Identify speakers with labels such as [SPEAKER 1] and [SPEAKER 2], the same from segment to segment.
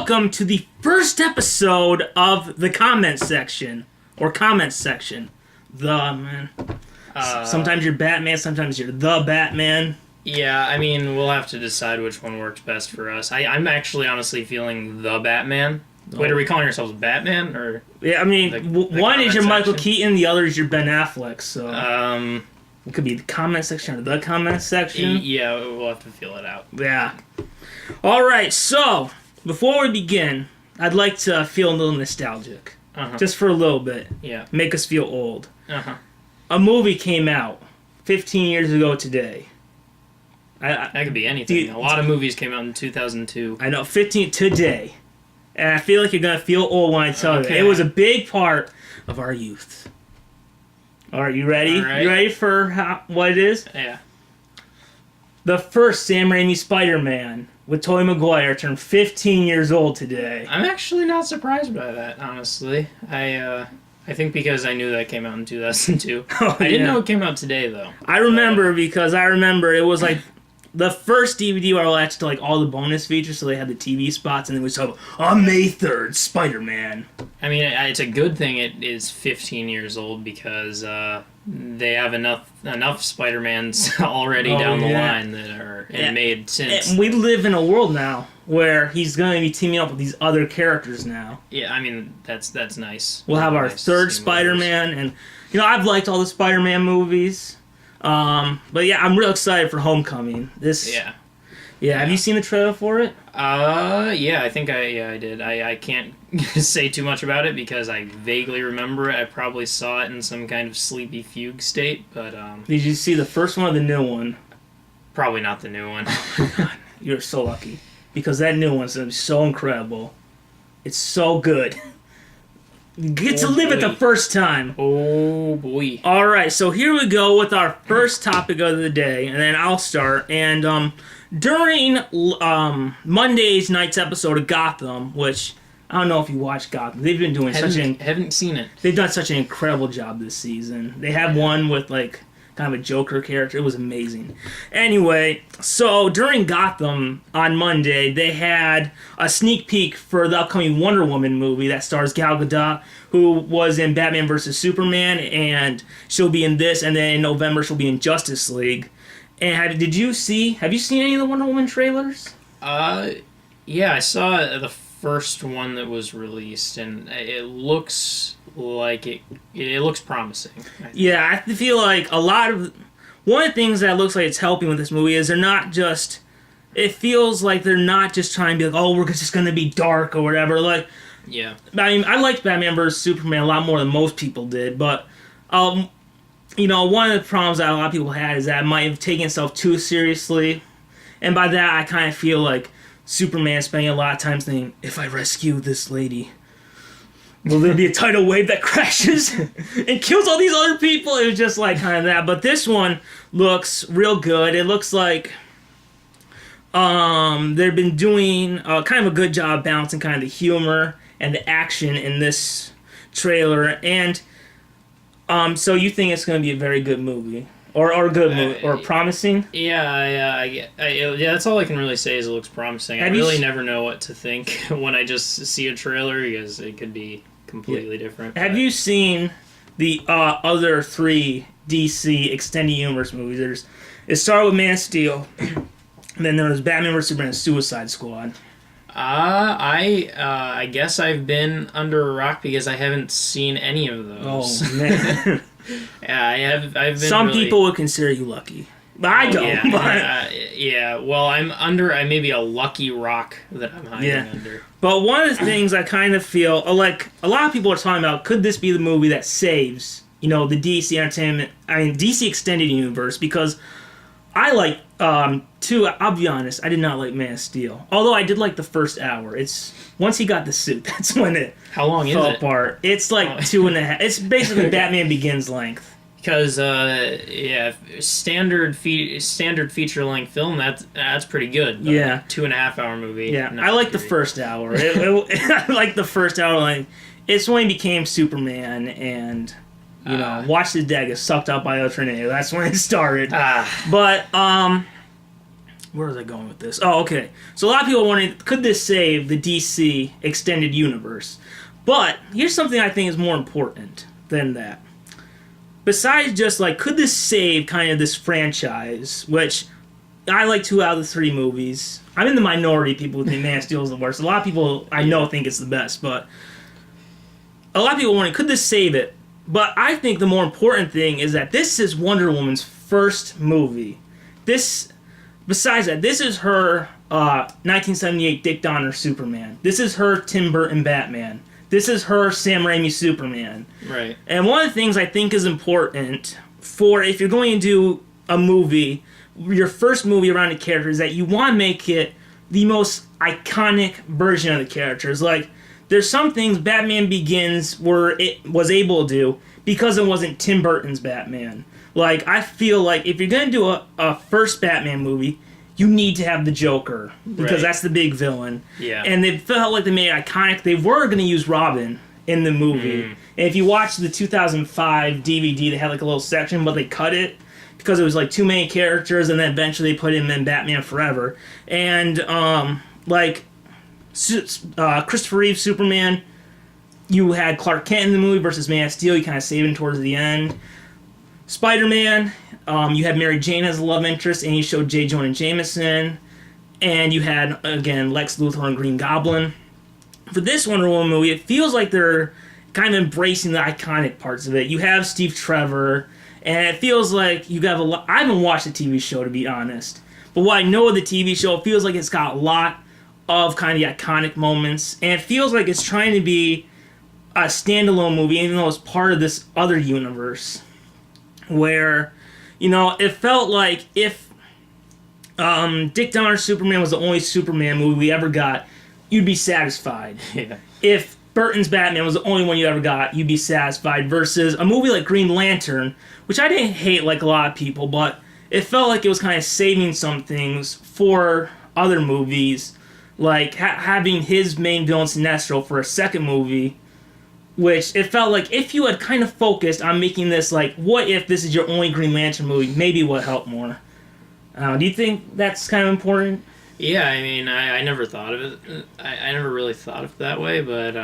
[SPEAKER 1] welcome to the first episode of the comment section. Sometimes you're Batman, sometimes you're the Batman.
[SPEAKER 2] Yeah, I mean, we'll have to decide which one works best for us. I'm actually honestly feeling the Batman. Wait, are we calling ourselves Batman? Or
[SPEAKER 1] yeah, I mean, one is your Michael Keaton, the other is your Ben Affleck, so... It could be the comment section or the comment section.
[SPEAKER 2] Yeah, we'll have to feel it out.
[SPEAKER 1] Yeah. Alright, so, before we begin, I'd like to feel a little nostalgic. Just for a little bit.
[SPEAKER 2] Yeah.
[SPEAKER 1] Make us feel old. A movie came out 15 years ago today.
[SPEAKER 2] That could be anything. A lot of movies came out in 2002.
[SPEAKER 1] I know, 15 today. And I feel like you're going to feel old when I tell you. It was a big part of our youth. Alright, you ready?
[SPEAKER 2] All right.
[SPEAKER 1] You ready for what it is?
[SPEAKER 2] Yeah.
[SPEAKER 1] The first Sam Raimi Spider-Man with Tobey Maguire turned 15 years old today.
[SPEAKER 2] I'm actually not surprised by that, honestly. I think because I knew that came out in 2002. I didn't know it came out today, though.
[SPEAKER 1] I remember because it was like the first DVD where I watched like all the bonus features, so they had the TV spots, and it was on May 3rd, Spider-Man.
[SPEAKER 2] I mean, it's a good thing it is 15 years old because they have enough Spider-Mans already down the line that are made since.
[SPEAKER 1] And we live in a world now where he's going to be teaming up with these other characters now.
[SPEAKER 2] Yeah, I mean, that's nice.
[SPEAKER 1] We'll have our third Spider-Man, and I've liked all the Spider-Man movies. But yeah, I'm real excited for Homecoming. Yeah. Have you seen the trailer for it?
[SPEAKER 2] Yeah, I think I did. I can't say too much about it because I vaguely remember it. I probably saw it in some kind of sleepy fugue state, but
[SPEAKER 1] Did you see the first one or the new one?
[SPEAKER 2] Probably not the new one.
[SPEAKER 1] You're so lucky. Because that new one's going to be so incredible. It's so good. You get to live it the first time.
[SPEAKER 2] Oh, boy.
[SPEAKER 1] Alright, so here we go with our first topic of the day, and then I'll start. And during Monday's night's episode of Gotham, which I don't know if you watched Gotham. They've been doing
[SPEAKER 2] haven't seen it.
[SPEAKER 1] They've done such an incredible job this season. They had one with like kind of a Joker character. It was amazing. Anyway, so during Gotham on Monday, they had a sneak peek for the upcoming Wonder Woman movie that stars Gal Gadot, who was in Batman vs. Superman, and she'll be in this, and then in November she'll be in Justice League. And have you seen any of the Wonder Woman trailers?
[SPEAKER 2] Yeah, I saw the first one that was released, and it looks like it looks promising.
[SPEAKER 1] Yeah, I feel like one of the things that looks like it's helping with this movie is it feels like they're not just trying to be like, oh, we're just going to be dark or whatever. Like,
[SPEAKER 2] yeah.
[SPEAKER 1] I mean, I liked Batman vs. Superman a lot more than most people did, but, one of the problems that a lot of people had is that it might have taken itself too seriously. And by that, I kind of feel like Superman spending a lot of time thinking, if I rescue this lady, will there be a tidal wave that crashes and kills all these other people? It was just like kind of that. But this one looks real good. It looks like they've been doing kind of a good job balancing kind of the humor and the action in this trailer. And so you think it's going to be a very good movie? Or a good movie, or promising?
[SPEAKER 2] Yeah, that's all I can really say is it looks promising. I really never know what to think when I just see a trailer because it could be completely different.
[SPEAKER 1] Have you seen the other three DC Extended Universe movies? It started with Man of Steel, and then there was Batman vs. Superman and Suicide Squad.
[SPEAKER 2] I guess I've been under a rock because I haven't seen any of those.
[SPEAKER 1] Oh, man.
[SPEAKER 2] Yeah, I've been
[SPEAKER 1] Some people would consider you lucky. But I don't.
[SPEAKER 2] Yeah, well, I may be a lucky rock that I'm hiding under.
[SPEAKER 1] But one of the things I kind of feel, like, a lot of people are talking about, could this be the movie that saves, the DC Extended Universe, because I like, I'll be honest, I did not like Man of Steel. Although I did like the first hour. Once he got the suit, that's when it
[SPEAKER 2] How long
[SPEAKER 1] fell
[SPEAKER 2] is it?
[SPEAKER 1] apart. It's like 2.5. It's basically Batman Begins length.
[SPEAKER 2] Because standard feature length film that's pretty good. 2.5 hour movie.
[SPEAKER 1] Yeah, I like the first hour. I like the first hour. Like, it's when he became Superman and watched his dad get sucked up by a tornado. That's when it started. But Where was I going with this? Oh, okay. So a lot of people are wondering, could this save the DC extended universe? But here's something I think is more important than that. Besides just, like, could this save kind of this franchise, which I like 2 out of the 3 movies. I'm in the minority, people who think Man of Steel is the worst. A lot of people I know think it's the best, but a lot of people are wondering, could this save it? But I think the more important thing is that this is Wonder Woman's first movie. Besides that, this is her 1978 Dick Donner Superman. This is her Tim Burton Batman. This is her Sam Raimi Superman.
[SPEAKER 2] Right.
[SPEAKER 1] And one of the things I think is important for if you're going to do a movie, your first movie around a character, is that you want to make it the most iconic version of the characters. Like, there's some things Batman Begins was able to do because it wasn't Tim Burton's Batman. Like, I feel like if you're going to do a first Batman movie, you need to have the Joker, because that's the big villain.
[SPEAKER 2] Yeah.
[SPEAKER 1] And they felt like they made it iconic. They were going to use Robin in the movie. And if you watch the 2005 DVD, they had like a little section, but they cut it because it was like too many characters, and then eventually they put him in Batman Forever. And Christopher Reeve Superman, you had Clark Kent in the movie versus Man of Steel. You kind of saved him towards the end. Spider-Man, you had Mary Jane as a love interest, and you showed J. Jonah Jameson. And you had, again, Lex Luthor and Green Goblin. For this Wonder Woman movie, it feels like they're kind of embracing the iconic parts of it. You have Steve Trevor, and it feels like you have a lot. I haven't watched the TV show, to be honest. But what I know of the TV show, it feels like it's got a lot of kind of the iconic moments. And it feels like it's trying to be a standalone movie, even though it's part of this other universe. Where, it felt like if Dick Donner's Superman was the only Superman movie we ever got, you'd be satisfied.
[SPEAKER 2] Yeah.
[SPEAKER 1] If Burton's Batman was the only one you ever got, you'd be satisfied. Versus a movie like Green Lantern, which I didn't hate like a lot of people, but it felt like it was kind of saving some things for other movies, like having his main villain Sinestro for a second movie. Which it felt like if you had kind of focused on making this like, what if this is your only Green Lantern movie, maybe it would help more. Do you think that's kind of important?
[SPEAKER 2] Yeah, I mean, I never thought of it. I never really thought of it that way, but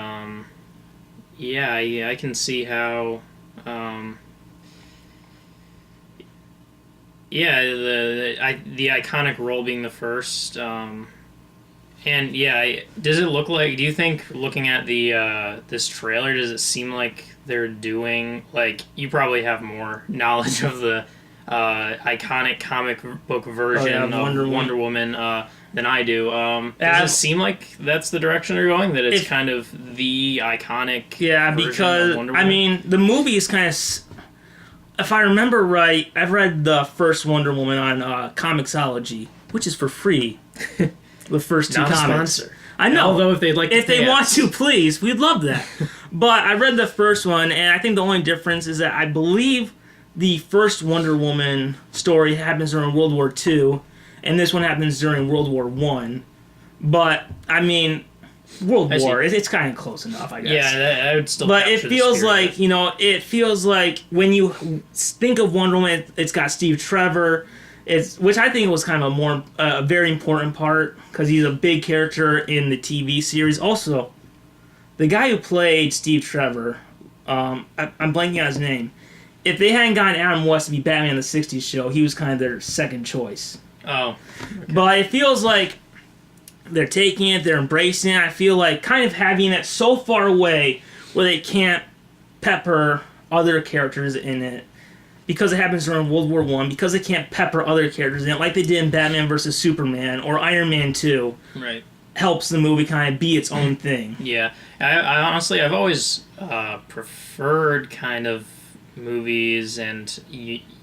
[SPEAKER 2] yeah, I can see how. Yeah, the iconic role being the first. And yeah, does it look like? Do you think, looking at the this trailer, does it seem like they're doing, like, you probably have more knowledge of the iconic comic book version of Wonder Woman than I do. Does it seem like that's the direction they're going? That it's kind of the iconic version of Wonder Woman?
[SPEAKER 1] I mean, the movie is kind of. If I remember right, I've read the first Wonder Woman on Comixology, which is for free. The first 2 comics.
[SPEAKER 2] Sponsor.
[SPEAKER 1] I know.
[SPEAKER 2] Although if they'd like to,
[SPEAKER 1] if they want to, please, we'd love that. But I read the first one, and I think the only difference is that I believe the first Wonder Woman story happens during World War II, and this one happens during World War I. But I mean, World War, it's kind of close enough, I guess.
[SPEAKER 2] Yeah, I would still.
[SPEAKER 1] But it feels like it feels like when you think of Wonder Woman, it's got Steve Trevor. Which I think was kind of a very important part, because he's a big character in the TV series. Also, the guy who played Steve Trevor, I'm blanking on his name. If they hadn't gotten Adam West to be Batman in the 60s show, he was kind of their second choice.
[SPEAKER 2] Oh. Okay.
[SPEAKER 1] But it feels like they're taking it, they're embracing it. I feel like kind of having it so far away where they can't pepper other characters in it. Because it happens during World War I, because they can't pepper other characters in it, like they did in Batman vs. Superman or Iron Man 2.
[SPEAKER 2] Right.
[SPEAKER 1] Helps the movie kind of be its own thing.
[SPEAKER 2] Yeah. I honestly, I've always preferred kind of movies and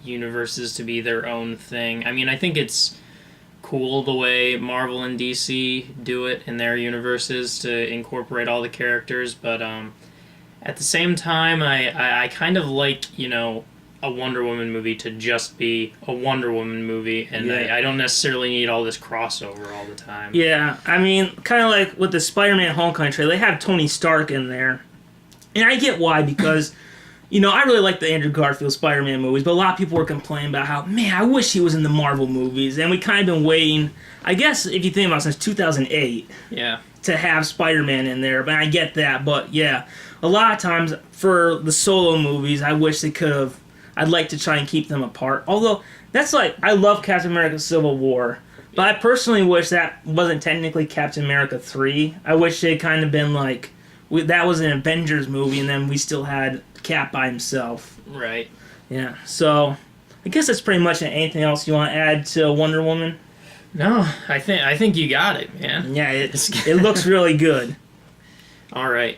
[SPEAKER 2] universes to be their own thing. I mean, I think it's cool the way Marvel and DC do it in their universes to incorporate all the characters, but at the same time, I kind of like, a Wonder Woman movie to just be a Wonder Woman movie, and I don't necessarily need all this crossover all the time.
[SPEAKER 1] Yeah, I mean, kind of like with the Spider-Man Homecoming trailer, they have Tony Stark in there. And I get why, because, I really like the Andrew Garfield Spider-Man movies, but a lot of people were complaining about how, man, I wish he was in the Marvel movies, and we kind of been waiting, I guess, if you think about it, since 2008,
[SPEAKER 2] Yeah.
[SPEAKER 1] to have Spider-Man in there, but I get that, but yeah, a lot of times for the solo movies, I wish they could have, I'd like to try and keep them apart, although, that's like, I love Captain America Civil War, but I personally wish that wasn't technically Captain America 3, I wish they'd kind of been like, that was an Avengers movie, and then we still had Cap by himself.
[SPEAKER 2] Right.
[SPEAKER 1] Yeah, so I guess that's pretty much it. Anything else you want to add to Wonder Woman?
[SPEAKER 2] No, I think you got it, man.
[SPEAKER 1] Yeah, it looks really good.
[SPEAKER 2] All right.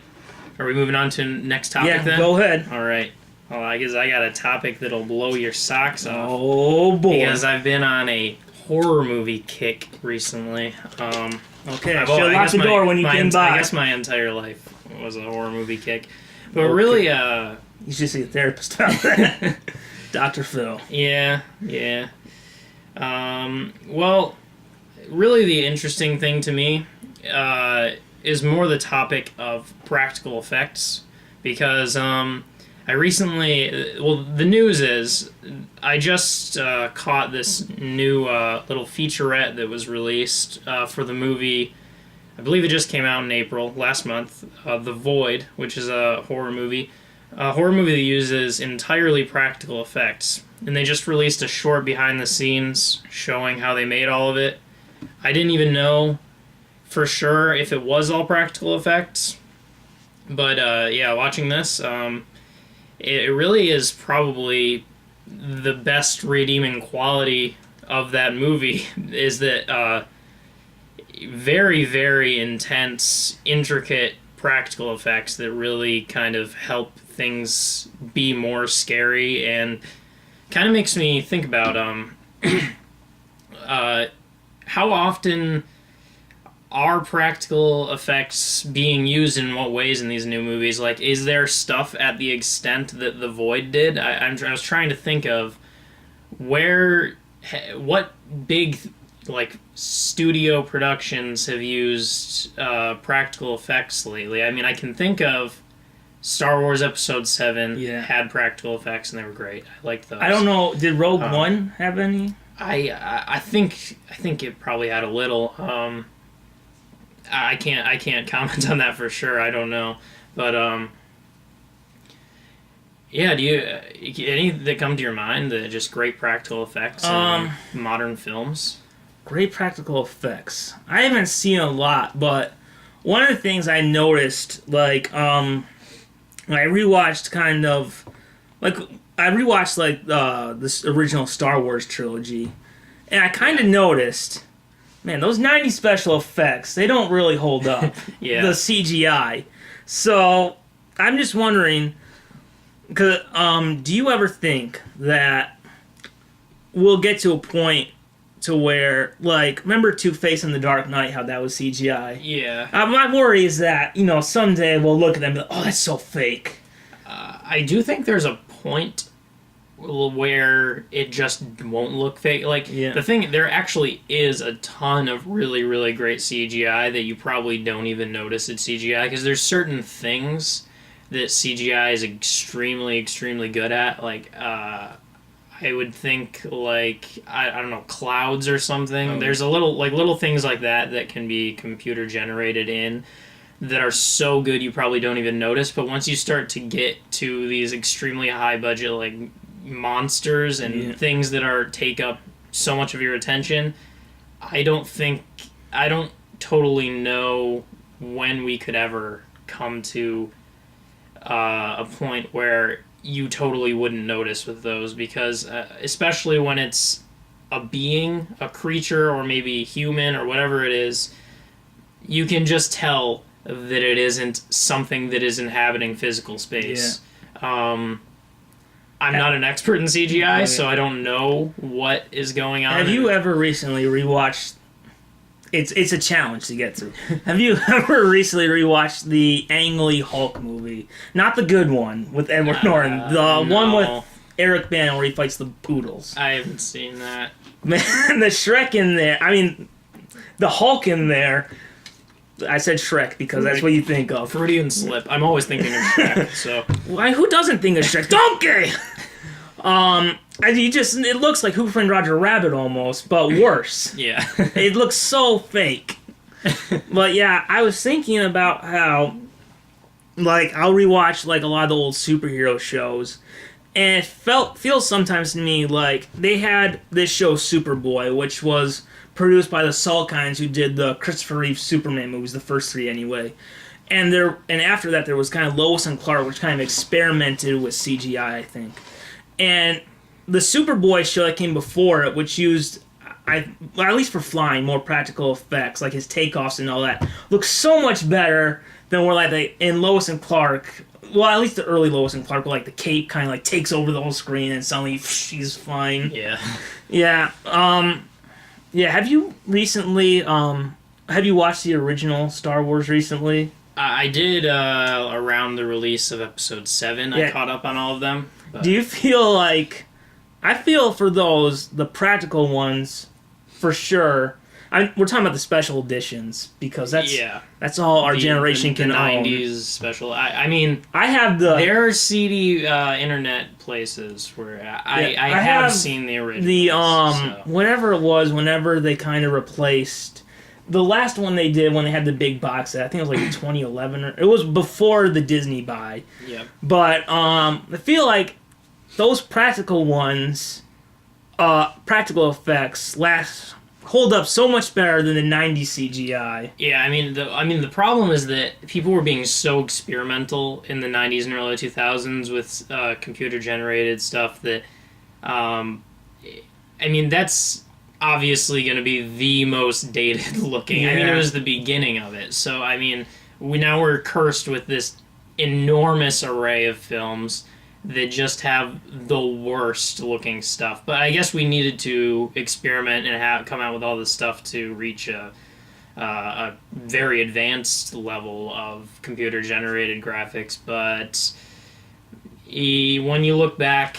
[SPEAKER 2] Are we moving on to next topic then?
[SPEAKER 1] Yeah, go ahead.
[SPEAKER 2] All right. Well, I guess I got a topic that'll blow your socks off.
[SPEAKER 1] Oh, boy.
[SPEAKER 2] Because I've been on a horror movie kick recently.
[SPEAKER 1] Okay, I should have locked the door when you came by.
[SPEAKER 2] I guess my entire life was a horror movie kick. But really,
[SPEAKER 1] you should see a therapist about that. Dr. Phil.
[SPEAKER 2] Yeah. Well, really the interesting thing to me is more the topic of practical effects. Because I recently... Well, the news is I just caught this new little featurette that was released for the movie... I believe it just came out in April, last month, The Void, which is a horror movie. A horror movie that uses entirely practical effects. And they just released a short behind the scenes showing how they made all of it. I didn't even know for sure if it was all practical effects. But yeah, watching this, it really is probably the best redeeming quality of that movie is that... very, very intense, intricate practical effects that really kind of help things be more scary and kind of makes me think about how often are practical effects being used in what ways in these new movies? Like, is there stuff at the extent that The Void did? I was trying to think of what big... like studio productions have used practical effects lately. I mean, I can think of Star Wars Episode 7 had practical effects and they were great. I liked those.
[SPEAKER 1] I don't know, did Rogue One have any?
[SPEAKER 2] I think it probably had a little. I can't comment on that for sure. I don't know, but yeah. Do you any that come to your mind that just great practical effects in modern films?
[SPEAKER 1] Great practical effects. I haven't seen a lot, but one of the things I noticed, like, I rewatched this original Star Wars trilogy, and I kind of noticed, man, those 90s special effects, they don't really hold up.
[SPEAKER 2] Yeah.
[SPEAKER 1] The CGI. So, I'm just wondering, do you ever think that we'll get to a point to where, like, remember Two-Face in The Dark Knight, how that was CGI?
[SPEAKER 2] Yeah.
[SPEAKER 1] My worry is that, someday we'll look at them and be like, oh, that's so fake.
[SPEAKER 2] I do think there's a point where it just won't look fake. Like, the thing, there actually is a ton of really, really great CGI that you probably don't even notice it's CGI, because there's certain things that CGI is extremely, extremely good at, like, I would think, like, I don't know, clouds or something. Oh. There's little things like that can be computer generated in that are so good you probably don't even notice. But once you start to get to these extremely high budget, like, monsters and things that take up so much of your attention, I don't totally know when we could ever come to a point where you totally wouldn't notice with those, because especially when it's a being, a creature, or maybe human, or whatever it is, you can just tell that it isn't something that is inhabiting physical space. Yeah. I'm not an expert in CGI, so I don't know what is going on.
[SPEAKER 1] Have you ever recently rewatched... It's a challenge to get through. Have you ever recently rewatched the Ang Lee Hulk movie? Not the good one with Edward Norton. The one with Eric Bana where he fights the poodles.
[SPEAKER 2] I haven't seen that.
[SPEAKER 1] Man, the Shrek in there... I mean, the Hulk in there... I said Shrek because that's what you think of.
[SPEAKER 2] Freudian slip. I'm always thinking of Shrek. So
[SPEAKER 1] Why? Who doesn't think of Shrek? Donkey. It looks like Who Framed Roger Rabbit almost, but worse.
[SPEAKER 2] yeah.
[SPEAKER 1] It looks so fake. But yeah, I was thinking about how, like, I'll rewatch like a lot of the old superhero shows, and it feels sometimes to me like they had this show Superboy, which was produced by the Salkinds, who did the Christopher Reeve Superman movies, the first 3 anyway. And after that, there was kind of Lois and Clark, which kind of experimented with CGI, I think. And the Superboy show that came before it, which used, at least for flying, more practical effects, like his takeoffs and all that, looks so much better than where like in Lois and Clark. Well, at least the early Lois and Clark, where like the cape kind of like takes over the whole screen and suddenly she's flying.
[SPEAKER 2] Yeah.
[SPEAKER 1] Yeah. Yeah. Have you recently? Have you watched the original Star Wars recently?
[SPEAKER 2] I did around the release of Episode 7.
[SPEAKER 1] Yeah.
[SPEAKER 2] I caught up on all of them. But...
[SPEAKER 1] Do you feel like... I feel for those, the practical ones, for sure. We're talking about the special editions, because that's all our generation can own.
[SPEAKER 2] The 90s special. I mean...
[SPEAKER 1] I have the...
[SPEAKER 2] There are seedy internet places where I have seen the originals.
[SPEAKER 1] Whatever it was, whenever they kind of replaced... The last one they did when they had the big box set, I think it was like 2011, or it was before the Disney buy.
[SPEAKER 2] Yeah.
[SPEAKER 1] But I feel like those practical ones, practical effects, hold up so much better than the 90s CGI.
[SPEAKER 2] Yeah, I mean the problem is that people were being so experimental in the 90s and early 2000s with computer generated stuff that, I mean, that's obviously going to be the most dated looking. Yeah. I mean, it was the beginning of it. So, I mean, we're cursed with this enormous array of films that just have the worst looking stuff. But I guess we needed to experiment and come out with all this stuff to reach a very advanced level of computer generated graphics. But when you look back,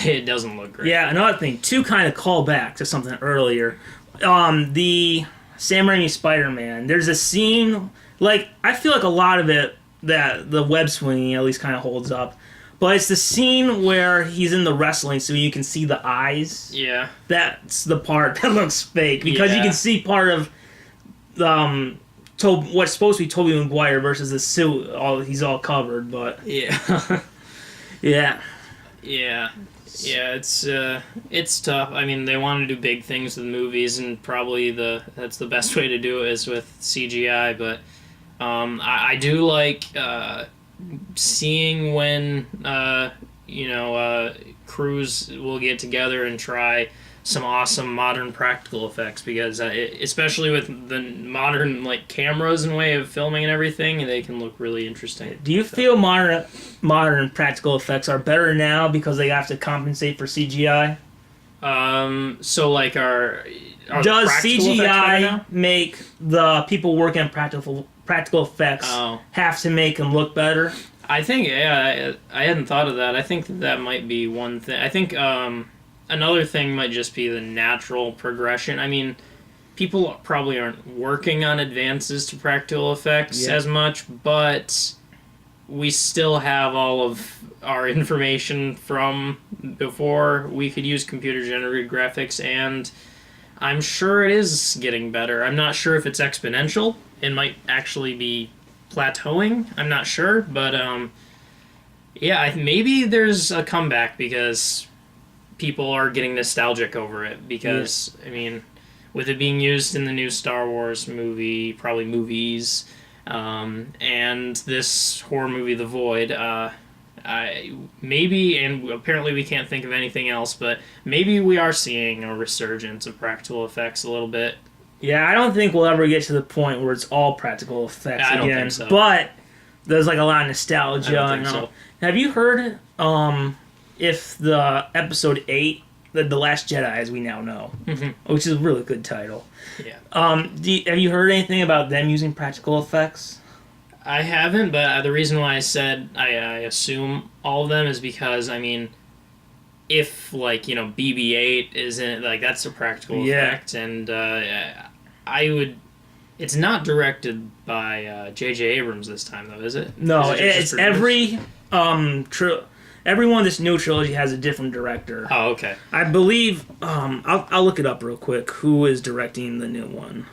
[SPEAKER 2] it doesn't look great.
[SPEAKER 1] Yeah, another thing, to kind of call back to something earlier, the Sam Raimi Spider-Man, there's a scene, like, I feel like a lot of it, that the web swinging at least kind of holds up, but it's the scene where he's in the wrestling so you can see the eyes.
[SPEAKER 2] Yeah.
[SPEAKER 1] That's the part that looks fake, because you can see part of what's supposed to be Tobey Maguire versus the suit, he's all covered, but...
[SPEAKER 2] Yeah.
[SPEAKER 1] Yeah.
[SPEAKER 2] Yeah, it's tough. I mean, they want to do big things with movies, and probably that's the best way to do it is with CGI. But I do like seeing when crews will get together and try some awesome modern practical effects, because especially with the modern like cameras and way of filming and everything, they can look really interesting.
[SPEAKER 1] Do you feel modern practical effects are better now because they have to compensate for CGI?
[SPEAKER 2] So like
[SPEAKER 1] does CGI make the people working on practical effects have to make them look better?
[SPEAKER 2] I think I hadn't thought of that. I think that might be one thing. I think another thing might just be the natural progression. I mean, people probably aren't working on advances to practical effects as much, but we still have all of our information from before we could use computer-generated graphics, and I'm sure it is getting better. I'm not sure if it's exponential. It might actually be plateauing. I'm not sure, but maybe there's a comeback because people are getting nostalgic over it, because I mean, with it being used in the new Star Wars movie, probably movies, and this horror movie, The Void, maybe, and apparently we can't think of anything else, but maybe we are seeing a resurgence of practical effects a little bit.
[SPEAKER 1] Yeah, I don't think we'll ever get to the point where it's all practical effects again.
[SPEAKER 2] I don't think so.
[SPEAKER 1] But there's like a lot of nostalgia.
[SPEAKER 2] I don't think so.
[SPEAKER 1] Have you heard if the episode 8, the Last Jedi, as we now know, which is a really good title.
[SPEAKER 2] Yeah.
[SPEAKER 1] Have you heard anything about them using practical effects?
[SPEAKER 2] I haven't, but the reason why I said I assume all of them is because, I mean, if, like, BB-8 isn't, like, that's a practical effect, and I would It's not directed by J.J. Abrams this time, though, is it?
[SPEAKER 1] No,
[SPEAKER 2] Is it just
[SPEAKER 1] it's
[SPEAKER 2] produced?
[SPEAKER 1] every one of this new trilogy has a different director.
[SPEAKER 2] Oh, okay.
[SPEAKER 1] I believe I'll look it up real quick. Who is directing the new one?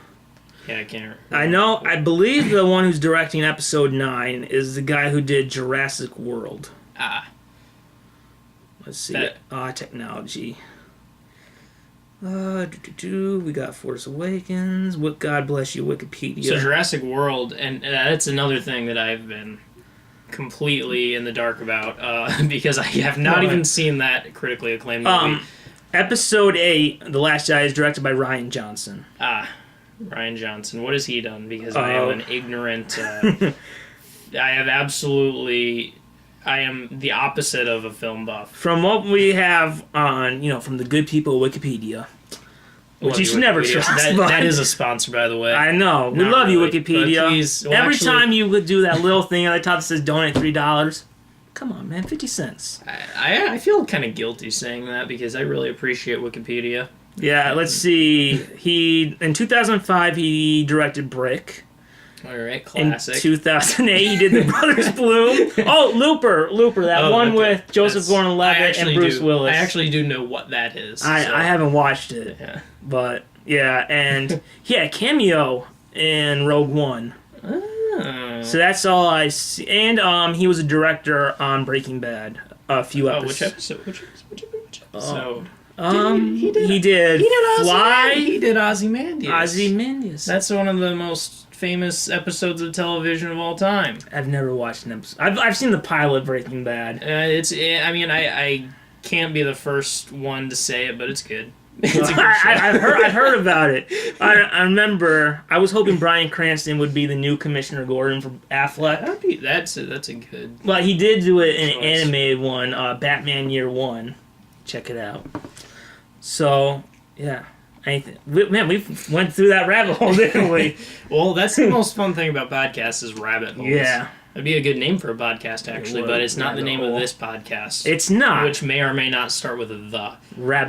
[SPEAKER 2] Yeah, I can't.
[SPEAKER 1] I believe the one who's directing episode 9 is the guy who did Jurassic World.
[SPEAKER 2] Ah.
[SPEAKER 1] Let's see. Technology. We got Force Awakens. What? God bless you, Wikipedia.
[SPEAKER 2] So Jurassic World, and that's another thing that I've been completely in the dark about because I have not even seen that critically acclaimed movie.
[SPEAKER 1] Episode 8, The Last Jedi, is directed by Rian Johnson.
[SPEAKER 2] Rian Johnson. What has he done? Because I am an ignorant... I am the opposite of a film buff.
[SPEAKER 1] From what we have on, from the good people of Wikipedia, which you should never trust.
[SPEAKER 2] That is a sponsor, by the way.
[SPEAKER 1] I know. We love you, Wikipedia.
[SPEAKER 2] Please,
[SPEAKER 1] Every time you would do that little thing at the top that says donate $3, come on, man, 50 cents.
[SPEAKER 2] I feel kind of guilty saying that because I really appreciate Wikipedia.
[SPEAKER 1] Yeah, let's see. In 2005, he directed Brick.
[SPEAKER 2] All right, classic.
[SPEAKER 1] In 2008, he did The Brothers Bloom. Oh, Looper, that one with Joseph Gordon-Levitt and Bruce Willis.
[SPEAKER 2] I actually do know what that is.
[SPEAKER 1] I haven't watched it, but yeah, and he had a cameo in Rogue One.
[SPEAKER 2] Oh.
[SPEAKER 1] So that's all I see. And he was a director on Breaking Bad. A few episodes.
[SPEAKER 2] Which episode? Which episode?
[SPEAKER 1] He did Fly.
[SPEAKER 2] He did Ozymandias.
[SPEAKER 1] Ozymandias.
[SPEAKER 2] That's one of the most famous episodes of television of all time.
[SPEAKER 1] I've never watched an episode. I've seen the pilot Breaking Bad.
[SPEAKER 2] I can't be the first one to say it, but it's good. It's a good show.
[SPEAKER 1] I've heard about it. I remember I was hoping Bryan Cranston would be the new Commissioner Gordon for Affleck.
[SPEAKER 2] That's a good.
[SPEAKER 1] Well, he did do it in an animated one, Batman Year One. Check it out. So yeah. We went through that rabbit hole, didn't we?
[SPEAKER 2] Well, that's the most fun thing about podcasts is rabbit holes.
[SPEAKER 1] Yeah.
[SPEAKER 2] That'd be a good name for a podcast, actually, but it's not the name of this podcast.
[SPEAKER 1] It's not.
[SPEAKER 2] Which may or may not start with a the.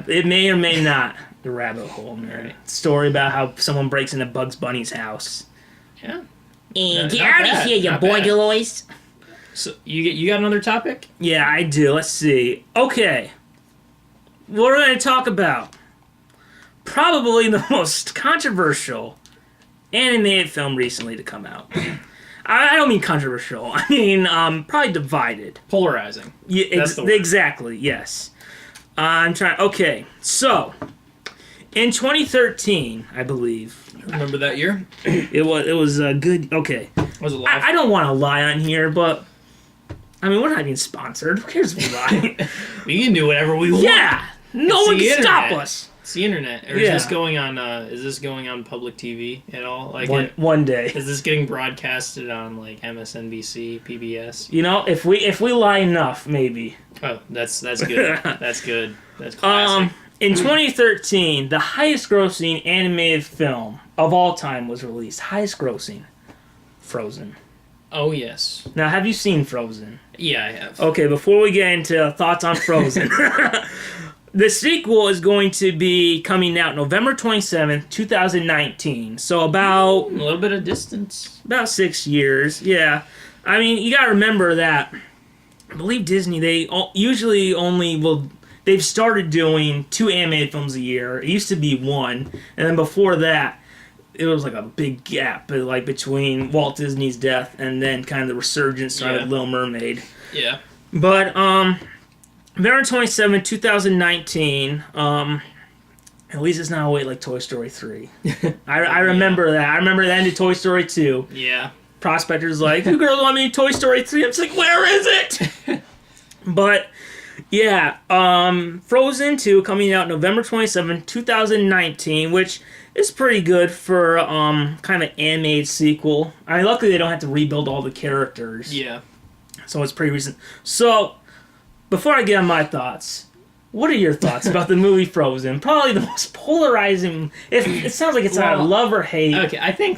[SPEAKER 1] It may or may not. The rabbit hole. Right. Story about how someone breaks into Bugs Bunny's house.
[SPEAKER 2] Yeah.
[SPEAKER 1] And get out of here, you boy-galoys.
[SPEAKER 2] So, you got another topic?
[SPEAKER 1] Yeah, I do. Let's see. Okay. What are we going to talk about? Probably the most controversial animated film recently to come out. I don't mean controversial. I mean probably divided.
[SPEAKER 2] Polarizing.
[SPEAKER 1] Yeah,
[SPEAKER 2] That's the word.
[SPEAKER 1] Exactly, yes. I'm trying... Okay, so... In 2013, I believe...
[SPEAKER 2] Remember that year?
[SPEAKER 1] It was a good... Okay.
[SPEAKER 2] Was it live?
[SPEAKER 1] I don't want to lie on here, but... I mean, we're not being sponsored. Who cares if we lie?
[SPEAKER 2] We can do whatever we want.
[SPEAKER 1] Yeah! No one can stop us!
[SPEAKER 2] It's the internet. Or is this going on? Is this going on public TV at all? Like
[SPEAKER 1] one day.
[SPEAKER 2] Is this getting broadcasted on like MSNBC, PBS?
[SPEAKER 1] If we lie enough, maybe.
[SPEAKER 2] Oh, that's good. That's good. That's classic.
[SPEAKER 1] In 2013, the highest-grossing animated film of all time was released. Highest-grossing, Frozen.
[SPEAKER 2] Oh yes.
[SPEAKER 1] Now, have you seen Frozen?
[SPEAKER 2] Yeah, I have.
[SPEAKER 1] Okay, before we get into thoughts on Frozen. The sequel is going to be coming out November 27th, 2019. So about...
[SPEAKER 2] A little bit of distance.
[SPEAKER 1] About 6 years, yeah. I mean, you gotta remember that... I believe Disney, they usually only will... They've started doing 2 animated films a year. It used to be 1. And then before that, it was like a big gap like between Walt Disney's death and then kind of the resurgence of Little Mermaid.
[SPEAKER 2] Yeah.
[SPEAKER 1] But, November 27, 2019, at least it's not a wait like Toy Story 3. I remember that. I remember the end of Toy Story 2.
[SPEAKER 2] Yeah.
[SPEAKER 1] Prospector's like, you girls want me to Toy Story 3? I'm just like, where is it? But, yeah, Frozen 2 coming out November 27, 2019, which is pretty good for kind of animated sequel. I mean, luckily they don't have to rebuild all the characters.
[SPEAKER 2] Yeah. So
[SPEAKER 1] it's pretty recent. So... Before I get on my thoughts, what are your thoughts about the movie Frozen? Probably the most polarizing... It sounds like it's either love or hate.
[SPEAKER 2] Okay, I think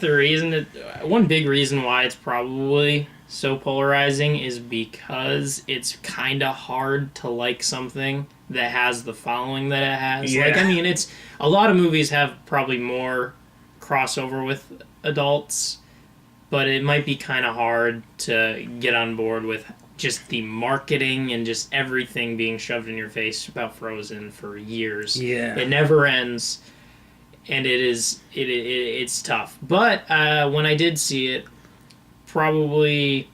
[SPEAKER 2] one big reason why it's probably so polarizing is because it's kind of hard to like something that has the following that it has.
[SPEAKER 1] Yeah.
[SPEAKER 2] Like, I mean, a lot of movies have probably more crossover with adults, but it might be kind of hard to get on board with just the marketing and just everything being shoved in your face about Frozen for years.
[SPEAKER 1] Yeah.
[SPEAKER 2] It never ends, and it's tough. But when I did see it, probably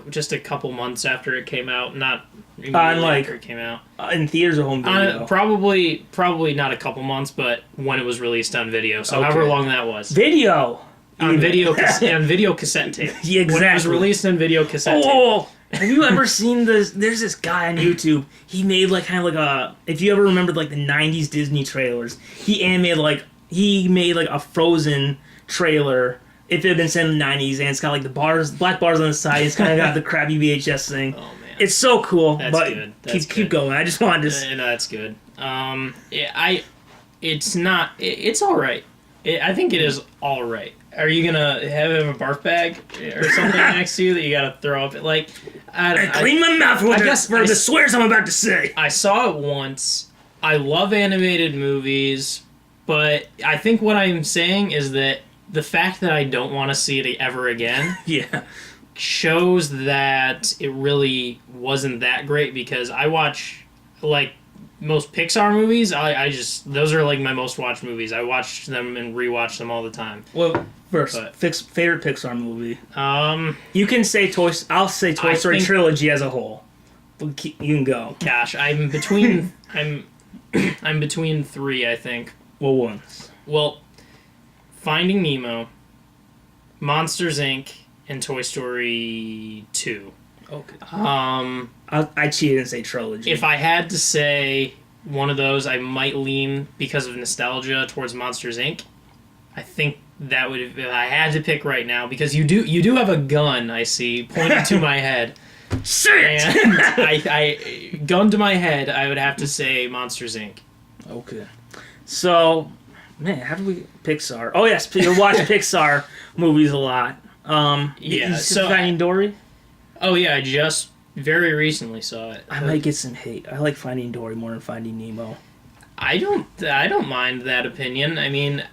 [SPEAKER 2] just a couple months after it came out, not immediately after it came out.
[SPEAKER 1] In theaters or home video?
[SPEAKER 2] Probably not a couple months, but when it was released on video. So however long that was.
[SPEAKER 1] Video!
[SPEAKER 2] On video cassette tape.
[SPEAKER 1] Yeah, exactly.
[SPEAKER 2] When it was released on video cassette tape.
[SPEAKER 1] Have you ever seen this? There's this guy on YouTube. He made like kind of like a. If you ever remembered like the '90s Disney trailers, he made like a Frozen trailer. If it had been set in the '90s, and it's got like the bars, black bars on the side. It's kind of got the crappy VHS thing. Oh man, it's so cool.
[SPEAKER 2] That's
[SPEAKER 1] but
[SPEAKER 2] good.
[SPEAKER 1] Keep going. I just wanted to.
[SPEAKER 2] No, that's good. It's not. It's all right. I think it is all right. Are you gonna have a barf bag or something next to you that you gotta throw up? Like,
[SPEAKER 1] I clean my mouth for the swears I'm about to say.
[SPEAKER 2] I saw it once. I love animated movies, but I think what I'm saying is that the fact that I don't want to see it ever again, shows that it really wasn't that great. Because I watch like most Pixar movies. I just those are like my most watched movies. I watch them and rewatch them all the time.
[SPEAKER 1] Well. Favorite Pixar movie? You can say Toy. I'll say Toy Story trilogy as a whole. You can go.
[SPEAKER 2] Gosh, I'm between. I'm between three, I think.
[SPEAKER 1] Well, ones.
[SPEAKER 2] Well, Finding Nemo, Monsters Inc., and Toy Story 2.
[SPEAKER 1] Okay. I cheated and say trilogy.
[SPEAKER 2] If I had to say one of those, I might lean because of nostalgia towards Monsters Inc. I think that would, if I had to pick right now, because you do have a gun, I see, pointed to my head.
[SPEAKER 1] Shit!
[SPEAKER 2] And I gun to my head, I would have to say Monsters Inc.
[SPEAKER 1] Okay. So, man, how do we Pixar? Oh yes, you watch Pixar movies a lot.
[SPEAKER 2] Yeah.
[SPEAKER 1] So Finding Dory.
[SPEAKER 2] Oh yeah, I just very recently saw it.
[SPEAKER 1] I might get some hate. I like Finding Dory more than Finding Nemo.
[SPEAKER 2] I don't mind that opinion. I mean,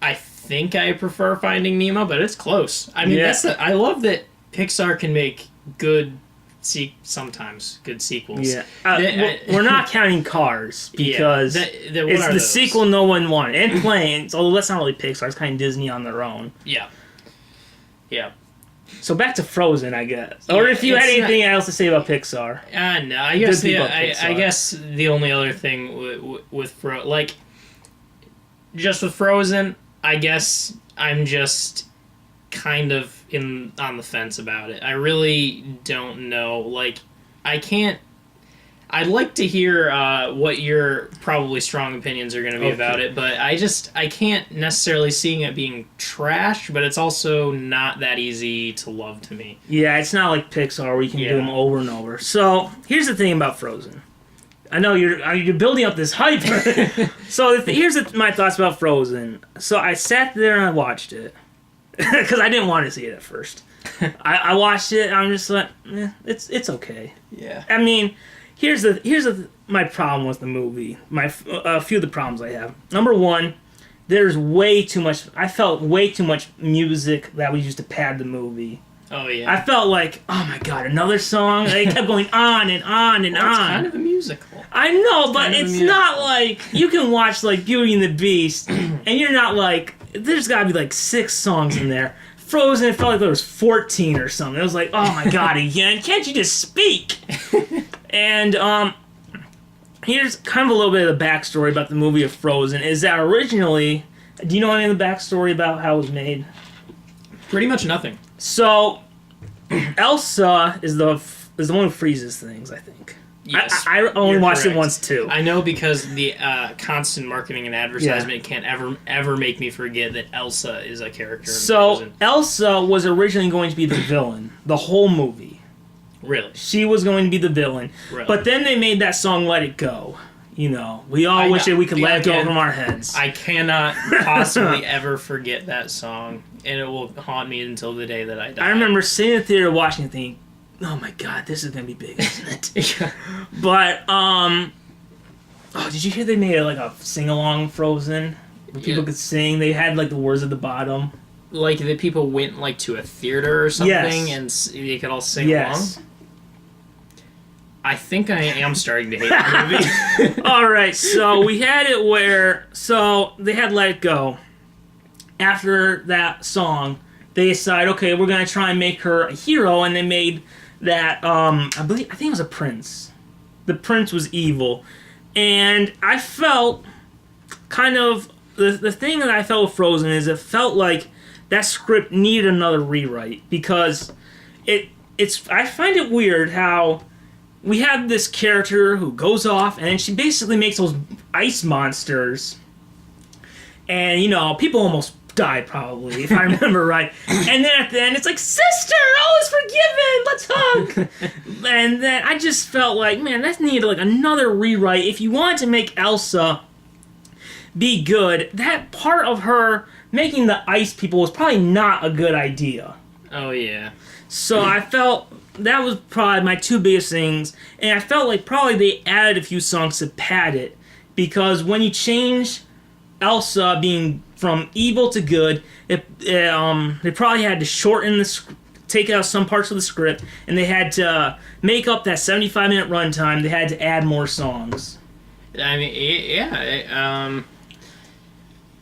[SPEAKER 2] I think I prefer Finding Nemo, but it's close. I mean, I love that Pixar can make good sometimes good sequels.
[SPEAKER 1] Yeah, we're not counting Cars because it's the
[SPEAKER 2] those?
[SPEAKER 1] sequel no one wanted, and Planes. Although that's not really Pixar; it's kind of Disney on their own.
[SPEAKER 2] Yeah.
[SPEAKER 1] So back to Frozen, I guess. Or if you had anything else to say about Pixar.
[SPEAKER 2] No, I guess I guess the only other thing with Frozen, I guess I'm just kind of on the fence about it. I really don't know. Like, I'd like to hear what your probably strong opinions are going to be about it, but I can't necessarily seeing it being trash, but it's also not that easy to love to me.
[SPEAKER 1] Yeah, it's not like Pixar where you can do them over and over. So, here's the thing about Frozen. I know you're building up this hype. So, here's my thoughts about Frozen. So, I sat there and I watched it. Because I didn't want to see it at first. I watched it and I'm just like, it's okay.
[SPEAKER 2] Yeah.
[SPEAKER 1] I mean, here's my problem with the movie. A few of the problems I have. Number one, there's way too much. I felt way too much music that was used to pad the movie.
[SPEAKER 2] Oh yeah.
[SPEAKER 1] I felt like, oh my god, another song. They kept going on and on and on.
[SPEAKER 2] It's kind of a musical.
[SPEAKER 1] I know, but it's not like you can watch like Beauty and the Beast, and you're not like. There's got to be like 6 songs in there. Frozen, it felt like there was 14 or something. It was like, oh my god, again, can't you just speak? And here's kind of a little bit of the backstory about the movie of Frozen. Is that originally, do you know any of the backstory about how it was made?
[SPEAKER 2] Pretty much nothing.
[SPEAKER 1] So, Elsa is the one who freezes things, I think.
[SPEAKER 2] Yes,
[SPEAKER 1] I only watched it once too.
[SPEAKER 2] I know because the constant marketing and advertisement can't ever make me forget that Elsa is a character.
[SPEAKER 1] So Elsa was originally going to be the villain the whole movie.
[SPEAKER 2] Really?
[SPEAKER 1] She was going to be the villain.
[SPEAKER 2] Really?
[SPEAKER 1] But then they made that song "Let It Go." You know, we all wish that we could let it go from our heads.
[SPEAKER 2] I cannot possibly ever forget that song, and it will haunt me until the day that I die.
[SPEAKER 1] I remember sitting in the theater watching it thinking, oh my god, this is going to be big, isn't it?
[SPEAKER 2] Yeah.
[SPEAKER 1] But, did you hear they made like a sing-along Frozen? Where people could sing. They had like the words at the bottom.
[SPEAKER 2] like the people went like to a theater or something
[SPEAKER 1] Yes.
[SPEAKER 2] and they could all sing
[SPEAKER 1] Yes.
[SPEAKER 2] along? I think I am starting to hate the movie.
[SPEAKER 1] All right, so we had it where they had Let It Go. After that song, they decided, okay, we're gonna try and make her a hero, and they made that. I think it was a prince. The prince was evil, and I felt kind of the thing that I felt with Frozen is it felt like that script needed another rewrite because it's I find it weird how we have this character who goes off and she basically makes those ice monsters, and people almost died probably if I remember right. And then at the end it's like, sister, all is forgiven, let's hug. And then I just felt like, man, that needed like another rewrite. If you wanted to make Elsa be good, that part of her making the ice people was probably not a good idea.
[SPEAKER 2] Oh yeah.
[SPEAKER 1] So I felt that was probably my two biggest things, and I felt like probably they added a few songs to pad it, because when you change Elsa being from evil to good, they probably had to shorten take out some parts of the script, and they had to make up that 75-minute runtime. They had to add more songs.
[SPEAKER 2] I mean, yeah.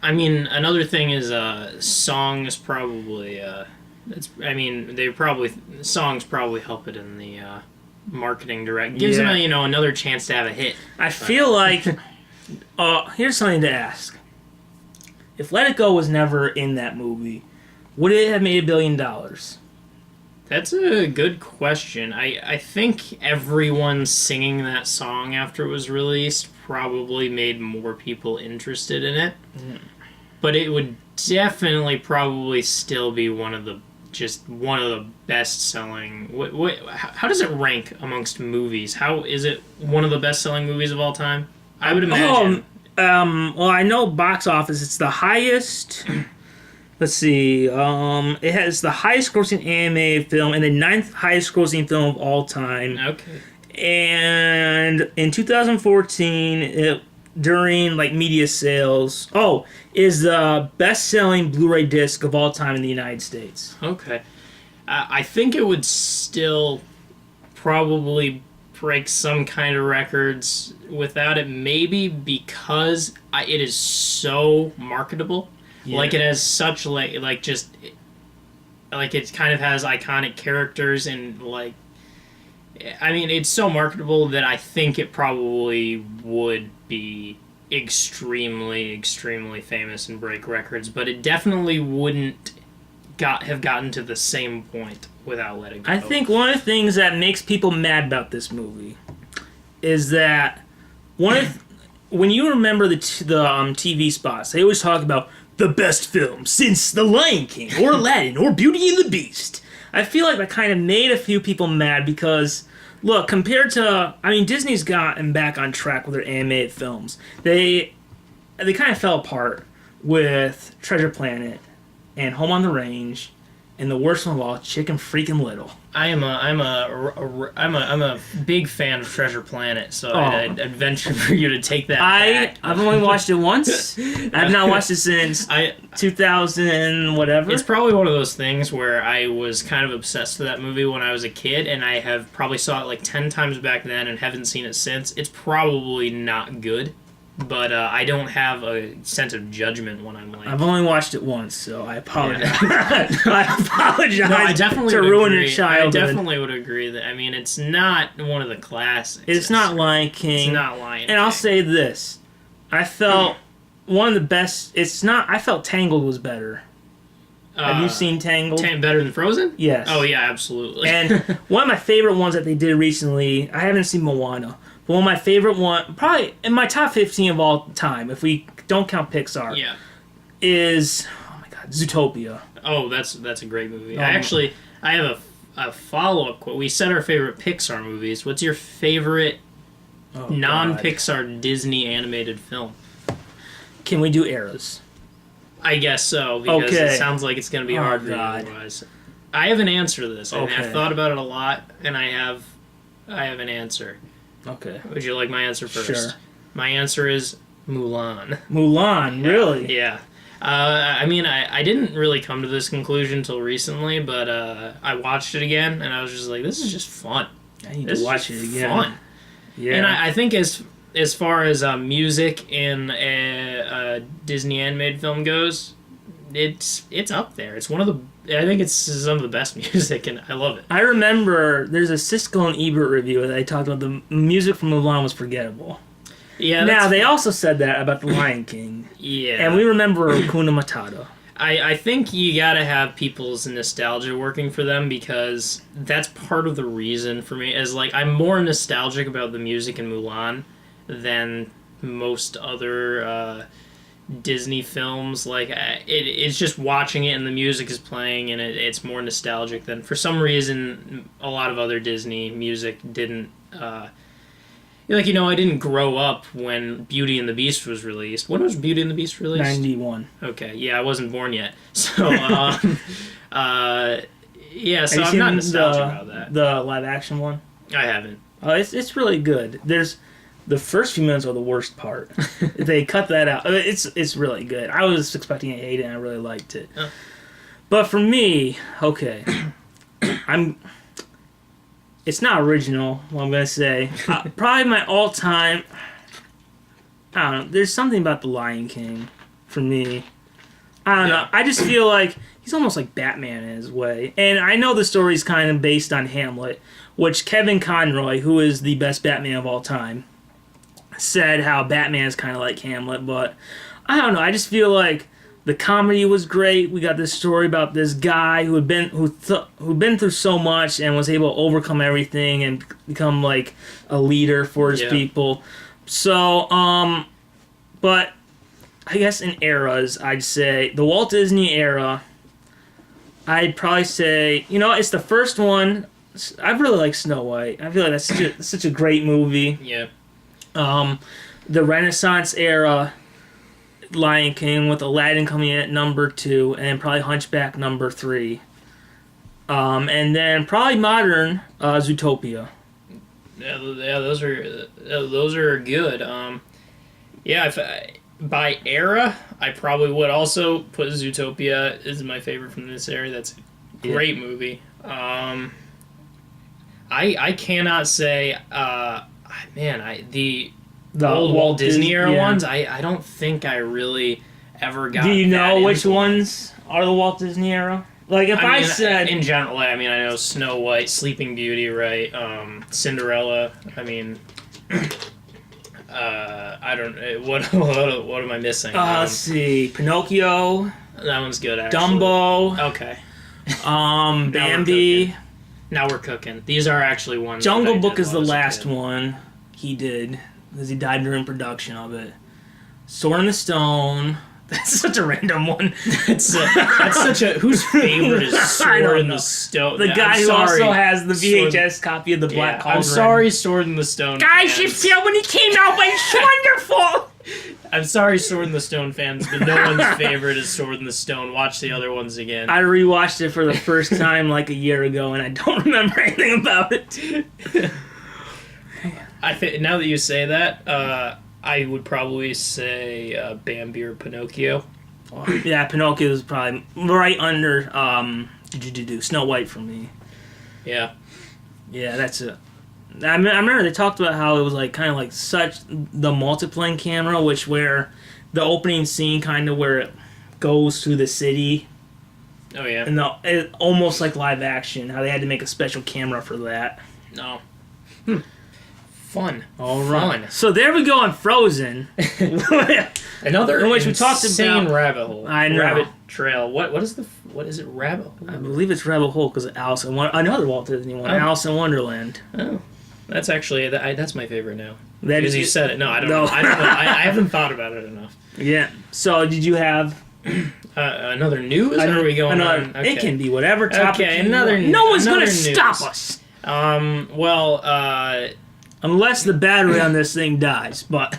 [SPEAKER 2] I mean, another thing is songs probably. Songs probably help it in the marketing direct. Gives them another chance to have a hit.
[SPEAKER 1] I feel like here's something to ask. If Let It Go was never in that movie, would it have made $1 billion?
[SPEAKER 2] That's a good question. I think everyone singing that song after it was released probably made more people interested in it. Mm. But it would definitely probably still be one of the best selling. How does it rank amongst movies? How is it one of the best selling movies of all time? I would imagine.
[SPEAKER 1] Well, I know box office. It's the highest. Let's see. It has the highest grossing animated film and the 9th highest grossing film of all time.
[SPEAKER 2] Okay.
[SPEAKER 1] And in 2014, during media sales, is the best-selling Blu-ray disc of all time in the United States.
[SPEAKER 2] Okay. I think it would still probably break some kind of records without it, maybe because it is so marketable. Yeah. Like, it has such, it kind of has iconic characters and, it's so marketable that I think it probably would be extremely, extremely famous and break records, but it definitely wouldn't have gotten to the same point without Let It Go.
[SPEAKER 1] I think one of the things that makes people mad about this movie is that when you remember the TV spots, they always talk about the best film since The Lion King or Aladdin or Beauty and the Beast. I feel like that kind of made a few people mad because, look, compared to, Disney's gotten back on track with their animated films. They kind of fell apart with Treasure Planet and Home on the Range, and the worst one of all, Chicken Freaking Little.
[SPEAKER 2] I'm a big fan of Treasure Planet, so I'd venture for you to take that back.
[SPEAKER 1] I've only watched it once. I've not watched it since 2000 whatever.
[SPEAKER 2] It's probably one of those things where I was kind of obsessed with that movie when I was a kid, and I have probably saw it 10 times back then and haven't seen it since. It's probably not good, but I don't have a sense of judgment when I'm
[SPEAKER 1] I've only watched it once, so I apologize. I apologize.
[SPEAKER 2] No, I definitely
[SPEAKER 1] to
[SPEAKER 2] would
[SPEAKER 1] ruin
[SPEAKER 2] agree.
[SPEAKER 1] your childhood.
[SPEAKER 2] I definitely would agree that it's not one of the classics.
[SPEAKER 1] It's not Lion King.
[SPEAKER 2] It's not Lion King.
[SPEAKER 1] And I'll say this: I felt one of the best. It's not. I felt Tangled was better. Have you seen Tangled?
[SPEAKER 2] Better than Frozen?
[SPEAKER 1] Yes.
[SPEAKER 2] Oh yeah, absolutely.
[SPEAKER 1] And one of my favorite ones that they did recently. I haven't seen Moana. But one of my favorite probably in my top 15 of all time, if we don't count Pixar, is Zootopia.
[SPEAKER 2] Oh, that's a great movie. I have a follow-up quote. We said our favorite Pixar movies. What's your favorite non-Pixar Disney animated film?
[SPEAKER 1] Can we do eras?
[SPEAKER 2] I guess so, because it sounds like it's going to be hard for you otherwise. I have an answer to this. Okay. I've thought about it a lot, and I have an answer.
[SPEAKER 1] Okay.
[SPEAKER 2] Would you like my answer first?
[SPEAKER 1] Sure.
[SPEAKER 2] My answer is Mulan.
[SPEAKER 1] Mulan, really?
[SPEAKER 2] Yeah. I mean, I didn't really come to this conclusion until recently, but I watched it again, and I was just like, this is just fun.
[SPEAKER 1] I need
[SPEAKER 2] This
[SPEAKER 1] to
[SPEAKER 2] is
[SPEAKER 1] watch
[SPEAKER 2] just
[SPEAKER 1] it again.
[SPEAKER 2] fun.
[SPEAKER 1] Yeah.
[SPEAKER 2] And I think as far as music in a Disney animated film goes, it's up there. It's one of the I think it's some of the best music, and I love it.
[SPEAKER 1] I remember there's a Siskel and Ebert review where they talked about the music from Mulan was forgettable.
[SPEAKER 2] Yeah.
[SPEAKER 1] Now, they also said that about The Lion King.
[SPEAKER 2] Yeah.
[SPEAKER 1] And we remember Hakuna Matata.
[SPEAKER 2] I think you gotta have people's nostalgia working for them, because that's part of the reason for me. Is like, I'm more nostalgic about the music in Mulan than most other Disney films. Like, it's just watching it and the music is playing, and it's more nostalgic than, for some reason, a lot of other Disney music didn't. Like, I didn't grow up when Beauty and the Beast was released. When was Beauty and the Beast released?
[SPEAKER 1] 91.
[SPEAKER 2] Okay, yeah, I wasn't born yet. So, yeah, so I'm not nostalgic about that.
[SPEAKER 1] The live action one?
[SPEAKER 2] I haven't.
[SPEAKER 1] It's really good. There's the first few minutes are the worst part. They cut that out. It's really good. I was expecting to hate it, and I really liked it.
[SPEAKER 2] Oh.
[SPEAKER 1] But for me, okay, it's not original, what I'm going to say. Probably my all-time, I don't know, there's something about The Lion King for me. I don't know. I just feel like he's almost like Batman in his way. And I know the story's kind of based on Hamlet, which Kevin Conroy, who is the best Batman of all time, said how Batman is kind of like Hamlet. But I don't know. I just feel like the comedy was great. We got this story about this guy who'd been through so much and was able to overcome everything and become like a leader for his people. So, but I guess in eras, I'd say the Walt Disney era. I'd probably say, it's the first one. I really like Snow White. I feel like that's such a great movie.
[SPEAKER 2] Yeah.
[SPEAKER 1] The Renaissance era, Lion King, with Aladdin coming in at number 2, and then probably Hunchback number 3. And then probably modern Zootopia.
[SPEAKER 2] Yeah, those are good. By era, I probably would also put Zootopia as my favorite from this era. That's a great movie. I cannot say, the old Walt Disney era ones, I don't think I really ever got.
[SPEAKER 1] Do you know which
[SPEAKER 2] into
[SPEAKER 1] ones are the Walt Disney era? Like, if I said...
[SPEAKER 2] In general, I know Snow White, Sleeping Beauty, right? Cinderella, I don't... What am I missing?
[SPEAKER 1] let's see. Pinocchio.
[SPEAKER 2] That one's good, actually.
[SPEAKER 1] Dumbo.
[SPEAKER 2] Okay.
[SPEAKER 1] Bambi.
[SPEAKER 2] Now we're cooking. These are actually ones.
[SPEAKER 1] Jungle Book is the last one he did, because he died during production of it. Sword in the Stone. That's such a random one.
[SPEAKER 2] That's such a... Whose favorite is Sword in the Stone?
[SPEAKER 1] The guy who also has the VHS copy of the Black Cauldron.
[SPEAKER 2] I'm sorry, Sword in the Stone
[SPEAKER 1] Guys, you feel when he came out, but it's wonderful!
[SPEAKER 2] I'm sorry, Sword in the Stone fans, but no one's favorite is Sword in the Stone. Watch the other ones again.
[SPEAKER 1] I rewatched it for the first time like a year ago, and I don't remember anything about it.
[SPEAKER 2] I think now that you say that, I would probably say Bambi or Pinocchio.
[SPEAKER 1] Yeah, Pinocchio is probably right under Snow White for me.
[SPEAKER 2] Yeah.
[SPEAKER 1] Yeah, that's it. I remember they talked about how it was like kind of like such the multiplane camera, where the opening scene kind of where it goes through the city.
[SPEAKER 2] Oh yeah.
[SPEAKER 1] And almost like live action, how they had to make a special camera for that.
[SPEAKER 2] No. Fun.
[SPEAKER 1] All right. So there we go on Frozen.
[SPEAKER 2] Another
[SPEAKER 1] in which we talked
[SPEAKER 2] insane
[SPEAKER 1] about
[SPEAKER 2] rabbit hole.
[SPEAKER 1] I know.
[SPEAKER 2] Rabbit trail. What is it? Rabbit hole?
[SPEAKER 1] I believe it's Rabbit Hole because Alice in another Walt Disney one, Alice in Wonderland.
[SPEAKER 2] Oh, that's actually that's my favorite now.
[SPEAKER 1] Because
[SPEAKER 2] you said it. No, I don't know. I don't know. I haven't thought about it enough.
[SPEAKER 1] Yeah. So did you have
[SPEAKER 2] another news? Or are we going on? Okay.
[SPEAKER 1] It can be whatever topic.
[SPEAKER 2] Okay, another.
[SPEAKER 1] No one's
[SPEAKER 2] going to
[SPEAKER 1] stop us. Unless the battery on this thing dies, but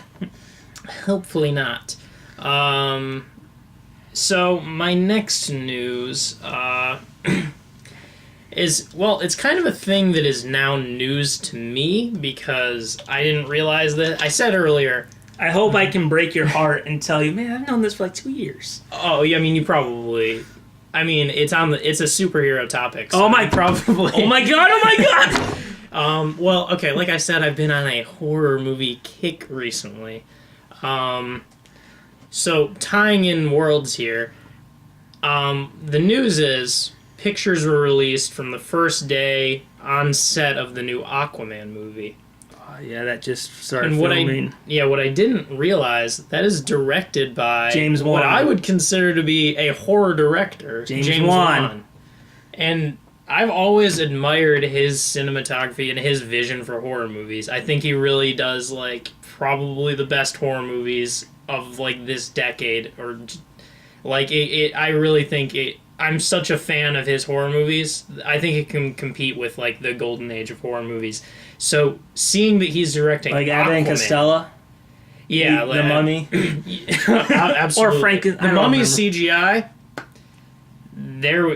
[SPEAKER 2] hopefully not. So my next news is, it's kind of a thing that is now news to me, because I didn't realize that. I said earlier,
[SPEAKER 1] I hope I can break your heart and tell you, man, I've known this for like 2 years.
[SPEAKER 2] Oh, yeah, I mean, you probably... I mean, it's a superhero topic. So
[SPEAKER 1] Oh my...
[SPEAKER 2] probably...
[SPEAKER 1] Oh my god, oh my god!
[SPEAKER 2] Well, okay, like I said, I've been on a horror movie kick recently. So, tying in worlds here, the news is pictures were released from the first day on set of the new Aquaman movie.
[SPEAKER 1] Yeah, that just started
[SPEAKER 2] And
[SPEAKER 1] filming.
[SPEAKER 2] what I didn't realize, that is directed by
[SPEAKER 1] James Wan.
[SPEAKER 2] what I would consider to be a horror director,
[SPEAKER 1] James Wan.
[SPEAKER 2] And I've always admired his cinematography and his vision for horror movies. I think he really does, like, probably the best horror movies of, like, this decade. Or, like, I really think I'm such a fan of his horror movies. I think it can compete with, like, the golden age of horror movies. So, seeing that he's directing
[SPEAKER 1] Like Abbott and
[SPEAKER 2] Aquaman,
[SPEAKER 1] Costello?
[SPEAKER 2] yeah,
[SPEAKER 1] The Mummy?
[SPEAKER 2] absolutely.
[SPEAKER 1] Or Franken...
[SPEAKER 2] The Mummy's CGI. There,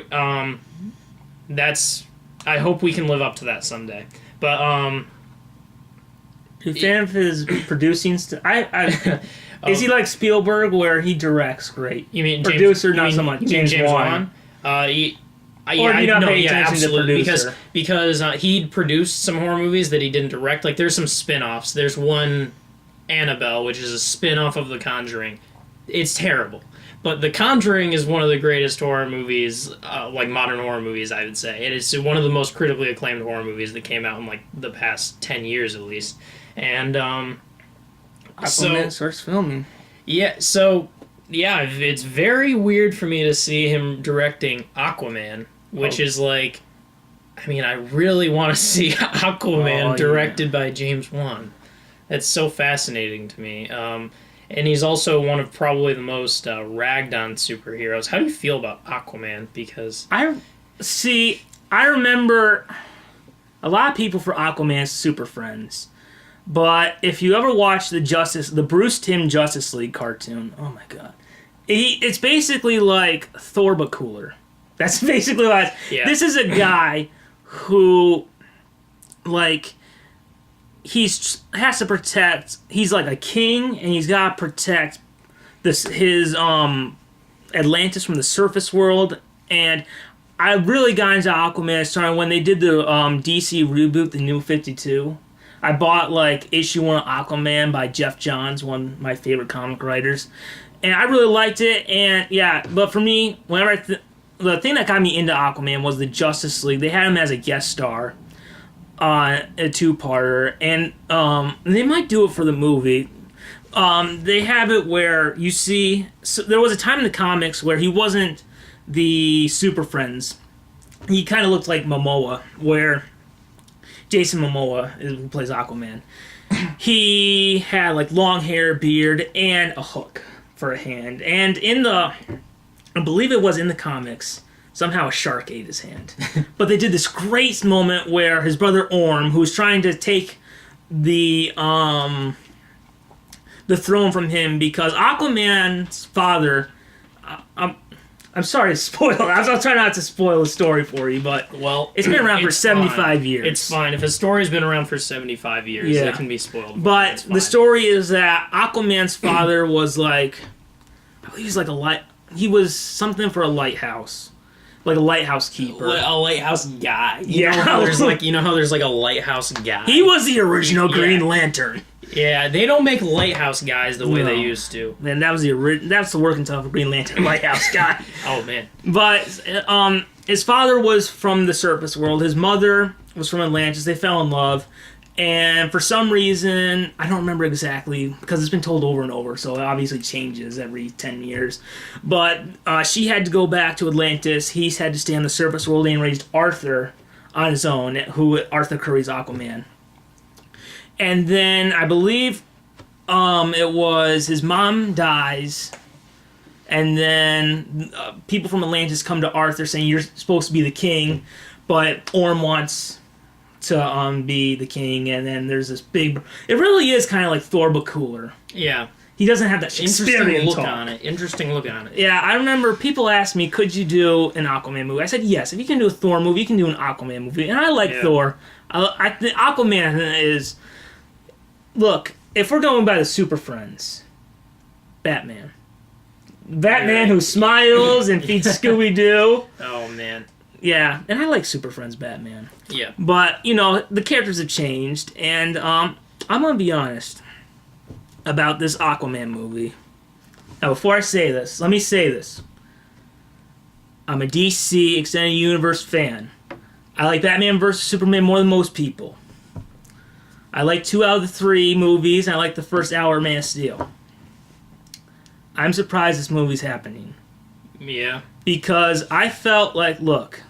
[SPEAKER 2] that's. I hope we can live up to that someday. But
[SPEAKER 1] You fan of his producing is he like Spielberg, where he directs great?
[SPEAKER 2] You mean
[SPEAKER 1] producer, not so much.
[SPEAKER 2] James
[SPEAKER 1] Wan. Or do you not pay attention to
[SPEAKER 2] absolutely,
[SPEAKER 1] producer?
[SPEAKER 2] because he'd produced some horror movies that he didn't direct. Like, there's some spin-offs. There's one, Annabelle, which is a spin-off of The Conjuring. It's terrible. But The Conjuring is one of the greatest horror movies, like modern horror movies, I would say. It is one of the most critically acclaimed horror movies that came out in, like, the past 10 years at least. And,
[SPEAKER 1] Aquaman starts filming.
[SPEAKER 2] yeah, so, yeah, it's very weird for me to see him directing Aquaman, which is like, I mean, I really want to see Aquaman directed by James Wan. That's so fascinating to me. And he's also one of probably the most ragged on superheroes. How do you feel about Aquaman? Because
[SPEAKER 1] I remember a lot of people for Aquaman super friends. But if you ever watch the Bruce Timm Justice League cartoon, oh my god. It's basically like Thor but cooler. That's basically what This is a guy who, like, has to protect. He's like a king, and he's got to protect his Atlantis from the surface world. And I really got into Aquaman starting when they did the DC reboot, the New 52. I bought like issue 1 of Aquaman by Jeff Johns, one of my favorite comic writers, and I really liked it. And yeah, but for me, whenever the thing that got me into Aquaman was the Justice League. They had him as a guest star on a 2-parter, and they might do it for the movie. They have it where you see. So there was a time in the comics where he wasn't the Super Friends. He kind of looked like Momoa, where Jason Momoa who plays Aquaman. He had like long hair, beard, and a hook for a hand. And I believe it was in the comics, somehow a shark ate his hand. But they did this great moment where his brother Orm, who's trying to take the throne from him, because Aquaman's father, I'm sorry to spoil it. I'll try not to spoil the story for you, but it's been around for 75 years.
[SPEAKER 2] It's fine. If a story's been around for 75 years, it can be spoiled.
[SPEAKER 1] But the story is that Aquaman's father was like, I believe he was something for a lighthouse. Like a lighthouse keeper.
[SPEAKER 2] A lighthouse guy. You know how there's like a lighthouse guy.
[SPEAKER 1] He was the original Green Lantern.
[SPEAKER 2] Yeah, they don't make lighthouse guys the way they used to.
[SPEAKER 1] Man, that's the working title for Green Lantern, lighthouse guy.
[SPEAKER 2] Oh man.
[SPEAKER 1] But his father was from the surface world. His mother was from Atlantis. They fell in love. And for some reason, I don't remember exactly, because it's been told over and over, so it obviously changes every 10 years. But she had to go back to Atlantis. He had to stay on the surface world and raised Arthur on his own, Arthur Curry's Aquaman. And then I believe it was his mom dies, and then people from Atlantis come to Arthur saying, you're supposed to be the king, but Orm wants to be the king, and then there's this big... It really is kind of like Thor, but cooler.
[SPEAKER 2] Yeah.
[SPEAKER 1] He doesn't have that Shakespearean
[SPEAKER 2] look on it. Interesting look on it.
[SPEAKER 1] Yeah, I remember people asked me, could you do an Aquaman movie? I said, yes. If you can do a Thor movie, you can do an Aquaman movie. And I like Thor. I think Aquaman is... Look, if we're going by the Super Friends, Batman. Batman who smiles and feeds Scooby-Doo.
[SPEAKER 2] Oh, man.
[SPEAKER 1] Yeah, and I like Super Friends Batman.
[SPEAKER 2] Yeah.
[SPEAKER 1] But, the characters have changed, and I'm going to be honest about this Aquaman movie. Now, before I say this, let me say this. I'm a DC Extended Universe fan. I like Batman vs. Superman more than most people. I like 2 out of the 3 movies, and I like the first hour of Man of Steel. I'm surprised this movie's happening.
[SPEAKER 2] Yeah.
[SPEAKER 1] Because I felt like, look,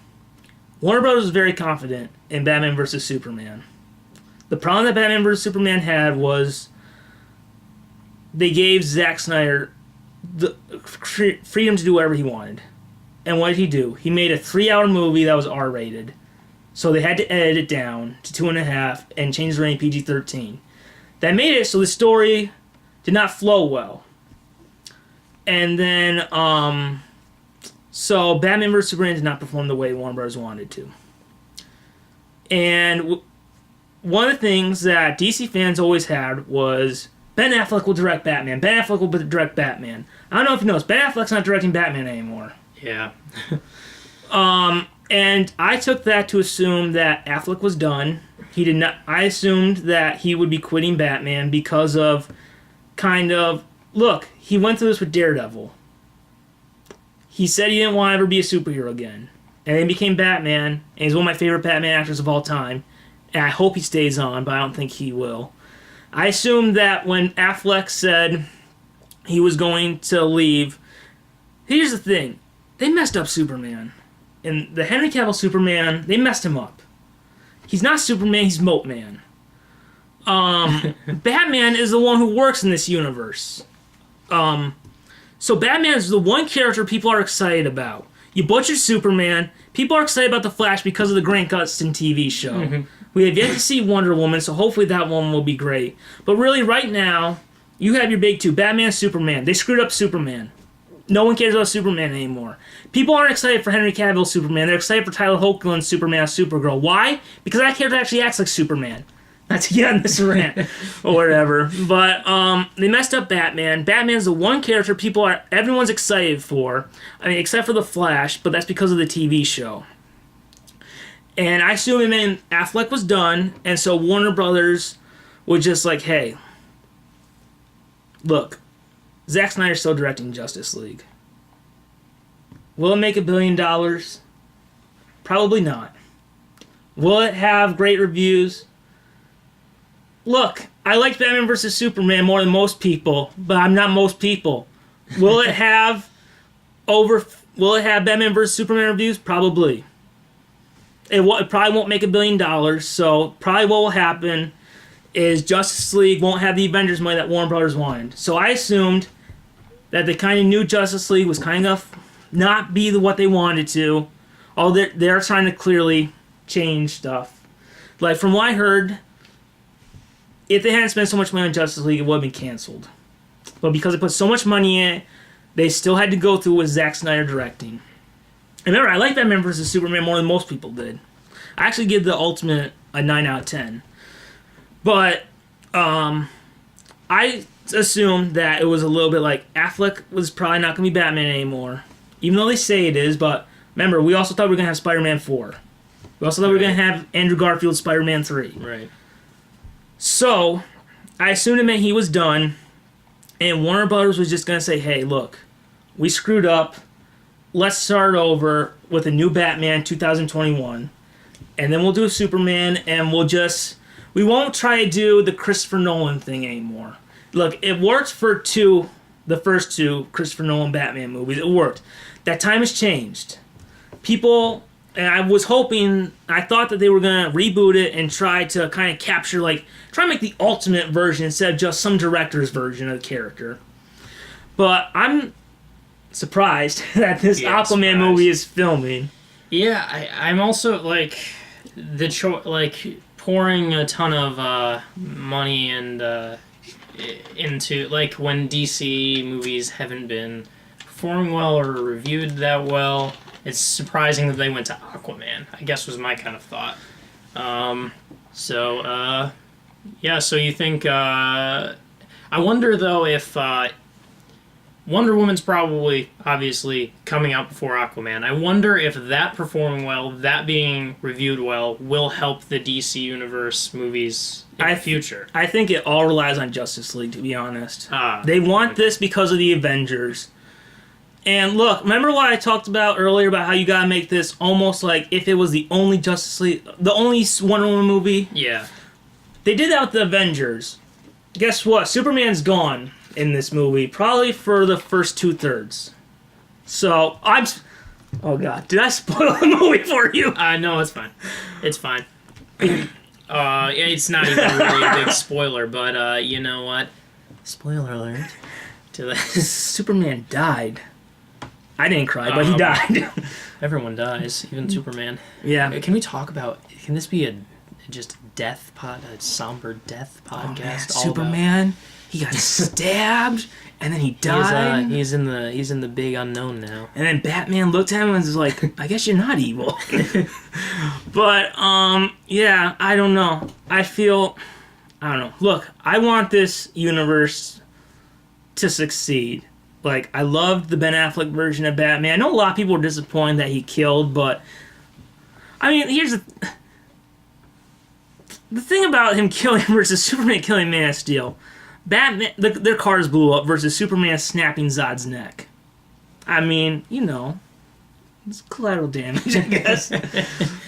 [SPEAKER 1] Warner Bros. Was very confident in Batman vs. Superman. The problem that Batman vs. Superman had was they gave Zack Snyder the freedom to do whatever he wanted. And what did he do? He made a 3-hour movie that was R-rated. So they had to edit it down to 2.5 and change the rating PG-13. That made it so the story did not flow well. And then, so Batman vs. Superman did not perform the way Warner Bros. Wanted to. And one of the things that DC fans always had was Ben Affleck will direct Batman. Ben Affleck will direct Batman. I don't know if you noticed, Ben Affleck's not directing Batman anymore.
[SPEAKER 2] Yeah.
[SPEAKER 1] And I took that to assume that Affleck was done. He did not. I assumed that he would be quitting Batman because of look, he went through this with Daredevil. He said he didn't want to ever be a superhero again. And then he became Batman, and he's one of my favorite Batman actors of all time. And I hope he stays on, but I don't think he will. I assumed that when Affleck said he was going to leave, here's the thing. They messed up Superman. And the Henry Cavill Superman, they messed him up. He's not Superman, he's Moat Man. Batman is the one who works in this universe. So Batman is the one character people are excited about. You butchered Superman. People are excited about The Flash because of the Grant Gustin TV show. Mm-hmm. We have yet to see Wonder Woman, so hopefully that one will be great. But really, right now, you have your big two, Batman and Superman. They screwed up Superman. No one cares about Superman anymore. People aren't excited for Henry Cavill's Superman. They're excited for Tyler Hoechlin's Superman as Supergirl. Why? Because that character actually acts like Superman. Not to get on this rant or whatever. But they messed up Batman. Batman's the one character everyone's excited for. I mean, except for The Flash, but that's because of the TV show. And I assume Affleck was done, and so Warner Brothers was just like, hey, look, Zack Snyder's still directing Justice League. Will it make $1 billion? Probably not. Will it have great reviews? Look, I like Batman vs. Superman more than most people, but I'm not most people. Will it have Batman vs. Superman reviews? Probably. It probably won't make $1 billion, so probably what will happen is Justice League won't have the Avengers money that Warner Brothers wanted. So I assumed that the kind of new Justice League was kind of not be what they wanted to. They're trying to clearly change stuff. Like, from what I heard, if they hadn't spent so much money on Justice League, it would have been canceled. But because they put so much money in it, they still had to go through with Zack Snyder directing. And remember, I like Batman vs. Superman more than most people did. I actually give the Ultimate a 9 out of 10. But I assumed that it was a little bit like Affleck was probably not going to be Batman anymore. Even though they say it is, but remember, we also thought we were going to have Spider-Man 4. We also thought we were going to have Andrew Garfield's Spider-Man 3.
[SPEAKER 2] Right.
[SPEAKER 1] So, I assumed it meant he was done, and Warner Brothers was just going to say, hey, look, we screwed up. Let's start over with a new Batman 2021, and then we'll do a Superman, and we won't try to do the Christopher Nolan thing anymore. Look, it worked for the first 2 Christopher Nolan Batman movies. It worked. That time has changed. People, and I thought that they were going to reboot it and try to kind of capture, try to make the ultimate version instead of just some director's version of the character. But I'm surprised that this Aquaman movie is filming.
[SPEAKER 2] Yeah, I'm also, pouring a ton of money and into, when DC movies haven't been performing well or reviewed that well, it's surprising that they went to Aquaman, I guess was my kind of thought. Yeah, so you think... I wonder, though, if... Wonder Woman's probably, obviously, coming out before Aquaman. I wonder if that performing well, that being reviewed well, will help the DC Universe movies in the future.
[SPEAKER 1] I think it all relies on Justice League, to be honest.
[SPEAKER 2] Ah,
[SPEAKER 1] They want this because of the Avengers. And look, remember what I talked about earlier about how you gotta make this almost like if it was the only Justice League, the only Wonder Woman movie?
[SPEAKER 2] Yeah.
[SPEAKER 1] They did that with the Avengers. Guess what? Superman's gone in this movie, probably for the first 2/3. So, oh god, did I spoil the movie for you?
[SPEAKER 2] No, it's fine. It's fine. It's not even really a big spoiler, but you know what? Spoiler alert. To the
[SPEAKER 1] Superman died. I didn't cry, but he died.
[SPEAKER 2] Everyone dies, even Superman.
[SPEAKER 1] Yeah.
[SPEAKER 2] Can we talk about? Can this be a somber death podcast?
[SPEAKER 1] Oh, Superman. He got stabbed, and then he died.
[SPEAKER 2] He's in the big unknown now.
[SPEAKER 1] And then Batman looked at him and was like, "I guess you're not evil." But yeah, I don't know. I don't know. Look, I want this universe to succeed. Like, I loved the Ben Affleck version of Batman. I know a lot of people were disappointed that he killed, but I mean, here's the thing about him killing versus Superman killing Man of Steel. Batman, their cars blew up versus Superman snapping Zod's neck. I mean, it's collateral damage, I guess.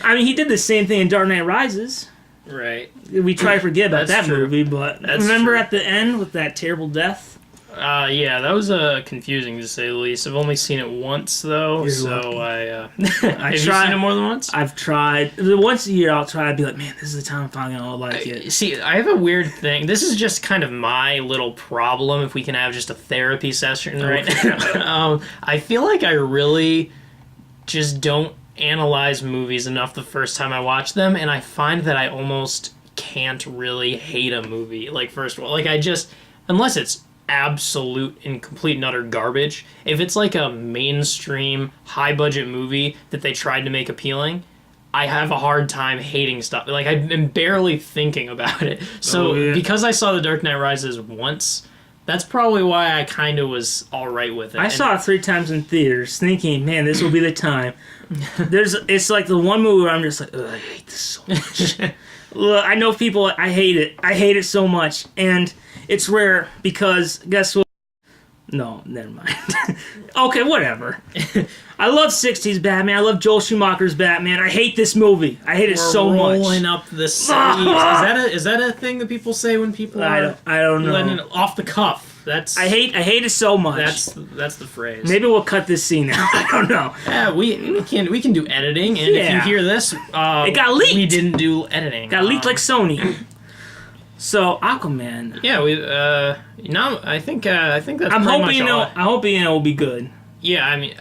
[SPEAKER 1] I mean, he did the same thing in Dark Knight Rises.
[SPEAKER 2] Right.
[SPEAKER 1] We try to forget about
[SPEAKER 2] That's
[SPEAKER 1] that
[SPEAKER 2] true.
[SPEAKER 1] movie, but
[SPEAKER 2] That's
[SPEAKER 1] remember
[SPEAKER 2] true.
[SPEAKER 1] at the end with that terrible death?
[SPEAKER 2] Yeah, that was confusing to say the least. I've only seen it once though, have you seen it more than once?
[SPEAKER 1] I've tried. Once a year I'll try to be like, man, this is the time I'm finally gonna like it.
[SPEAKER 2] See, I have a weird thing. This is just kind of my little problem, if we can have just a therapy session right now. I feel like I really just don't analyze movies enough the first time I watch them, and I find that I almost can't really hate a movie. Like, first of all, like, unless it's absolute and complete and utter garbage. If it's like a mainstream, high-budget movie that they tried to make appealing, I have a hard time hating stuff. Like, I'm barely thinking about it. So, because I saw The Dark Knight Rises once, that's probably why I kind of was alright with it.
[SPEAKER 1] I saw it 3 times in theaters, thinking, man, this will be the time. It's like the one movie where I'm just like, ugh, I hate this so much. Look, I know people, I hate it. I hate it so much. And it's rare because, guess what? No, never mind. Okay, whatever. I love 60s Batman. I love Joel Schumacher's Batman. I hate this movie. I hate it so much.
[SPEAKER 2] Rolling up the sleeves. Is that a thing that people say when people are
[SPEAKER 1] I don't know.
[SPEAKER 2] letting it off the cuff?
[SPEAKER 1] I hate it so much.
[SPEAKER 2] That's the phrase.
[SPEAKER 1] Maybe we'll cut this scene out. I don't know.
[SPEAKER 2] Yeah, we can do editing, and if you hear this,
[SPEAKER 1] it got leaked.
[SPEAKER 2] We didn't do editing.
[SPEAKER 1] Got leaked like Sony. So Aquaman.
[SPEAKER 2] Yeah, I think that's.
[SPEAKER 1] I'm hoping it will be good.
[SPEAKER 2] Yeah, I mean,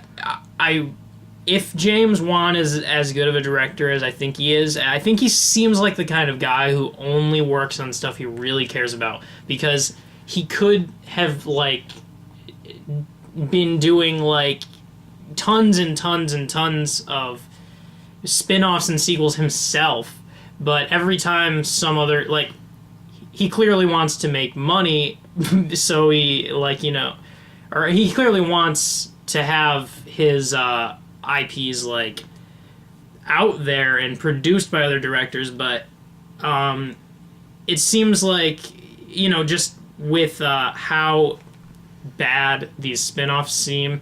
[SPEAKER 2] if James Wan is as good of a director as I think he is, I think he seems like the kind of guy who only works on stuff he really cares about, because he could have been doing tons and tons and tons of spin-offs and sequels himself, but every time some other he clearly wants to make money, so he or he clearly wants to have his IPs out there and produced by other directors, but it seems like just with how bad these spin-offs seem,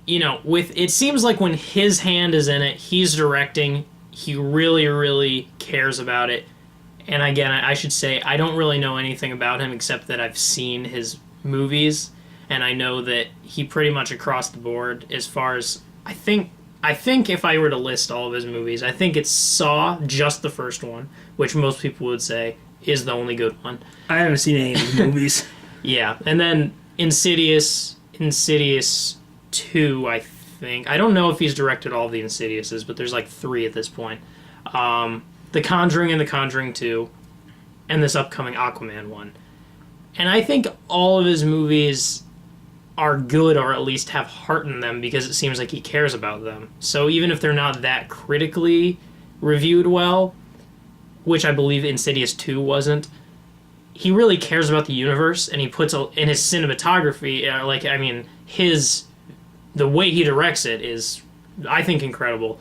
[SPEAKER 2] it seems like when his hand is in it, he's directing, he really, really cares about it. And again, I should say, I don't really know anything about him except that I've seen his movies, and I know that he pretty much across the board, as far as I think if I were to list all of his movies, I think it's Saw, just the first one, which most people would say is the only good one.
[SPEAKER 1] I haven't seen any of his movies.
[SPEAKER 2] Yeah, and then Insidious 2, I think. I don't know if he's directed all of the Insidiouses, but there's 3 at this point. The Conjuring and The Conjuring 2, and this upcoming Aquaman one. And I think all of his movies are good, or at least have heart in them, because it seems like he cares about them. So even if they're not that critically reviewed well, which I believe Insidious 2 wasn't, he really cares about the universe, and he puts in his cinematography, the way he directs it is, I think, incredible.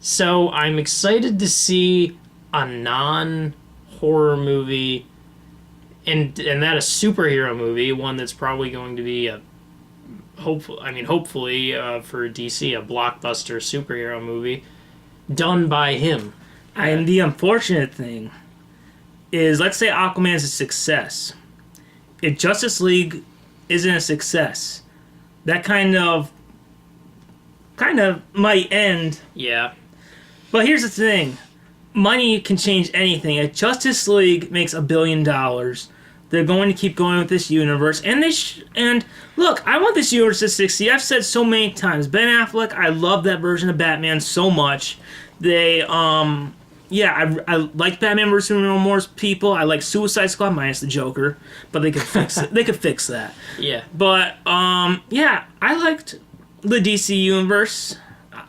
[SPEAKER 2] So I'm excited to see a non-horror movie, and that a superhero movie, one that's probably going to be hopefully for DC, a blockbuster superhero movie done by him.
[SPEAKER 1] And the unfortunate thing is, let's say Aquaman is a success. If Justice League isn't a success, that kind of might end.
[SPEAKER 2] Yeah.
[SPEAKER 1] But here's the thing. Money can change anything. If Justice League makes $1 billion, they're going to keep going with this universe. And look, I want this universe to succeed. I've said so many times, Ben Affleck, I love that version of Batman so much. They, I like Batman vs. Superman more people. I like Suicide Squad minus the Joker, but they could fix it. They could fix that.
[SPEAKER 2] Yeah.
[SPEAKER 1] But, I liked the DC universe.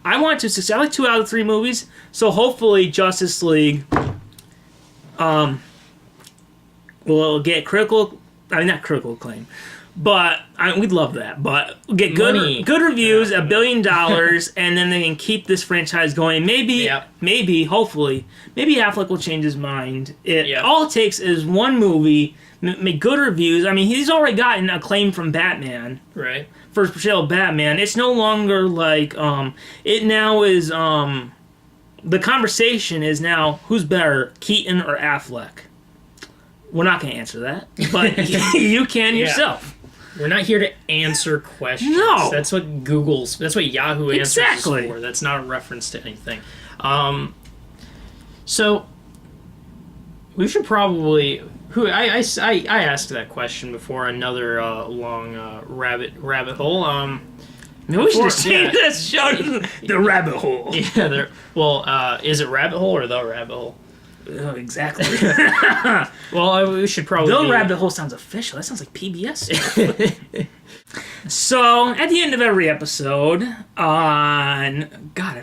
[SPEAKER 1] I want to succeed. I like 2 out of 3 movies, so hopefully Justice League will get not critical acclaim, but we'd love that. But get good reviews, $1 billion, and then they can keep this franchise going. Maybe, hopefully, Affleck will change his mind. All it takes is one movie, make good reviews. I mean, he's already gotten acclaim from Batman.
[SPEAKER 2] Right.
[SPEAKER 1] First portrayal of Batman. It's no longer like it now is the conversation is now who's better, Keaton or Affleck. We're not going to answer that, but you can yourself.
[SPEAKER 2] We're not here to answer questions.
[SPEAKER 1] No,
[SPEAKER 2] that's what Yahoo Answers is for. That's not a reference to anything. So we should probably. I asked that question before another long rabbit hole.
[SPEAKER 1] Maybe we should just change this show to the rabbit hole.
[SPEAKER 2] Yeah. Is it rabbit hole or the rabbit hole?
[SPEAKER 1] Oh, exactly.
[SPEAKER 2] Well, we should probably.
[SPEAKER 1] The rabbit hole sounds official. That sounds like PBS. So, at the end of every episode, I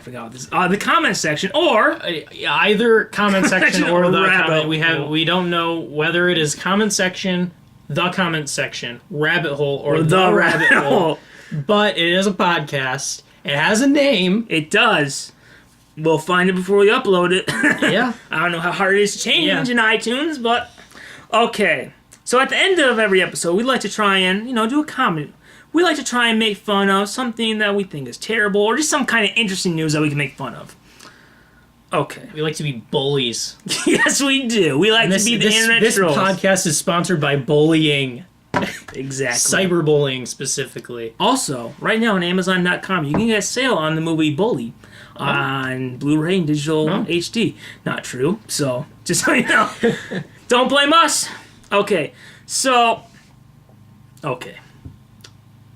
[SPEAKER 1] forgot what this. The comment section, or
[SPEAKER 2] either comment section or the comment. We don't know whether it is comment section, the comment section, rabbit hole, or the rabbit hole. But it is a podcast. It has a name.
[SPEAKER 1] It does. We'll find it before we upload it.
[SPEAKER 2] Yeah.
[SPEAKER 1] I don't know how hard it is to change in iTunes, but okay. So at the end of every episode, we like to try and, do a comment. We like to try and make fun of something that we think is terrible, or just some kind of interesting news that we can make fun of. Okay.
[SPEAKER 2] We like to be bullies.
[SPEAKER 1] Yes, we do. We like to be the internet trolls.
[SPEAKER 2] This podcast is sponsored by bullying.
[SPEAKER 1] Exactly.
[SPEAKER 2] Cyberbullying, specifically.
[SPEAKER 1] Also, right now on Amazon.com, you can get a sale on the movie Bully on Blu-ray and digital HD. Not true. So, just so you know. Don't blame us. Okay. So,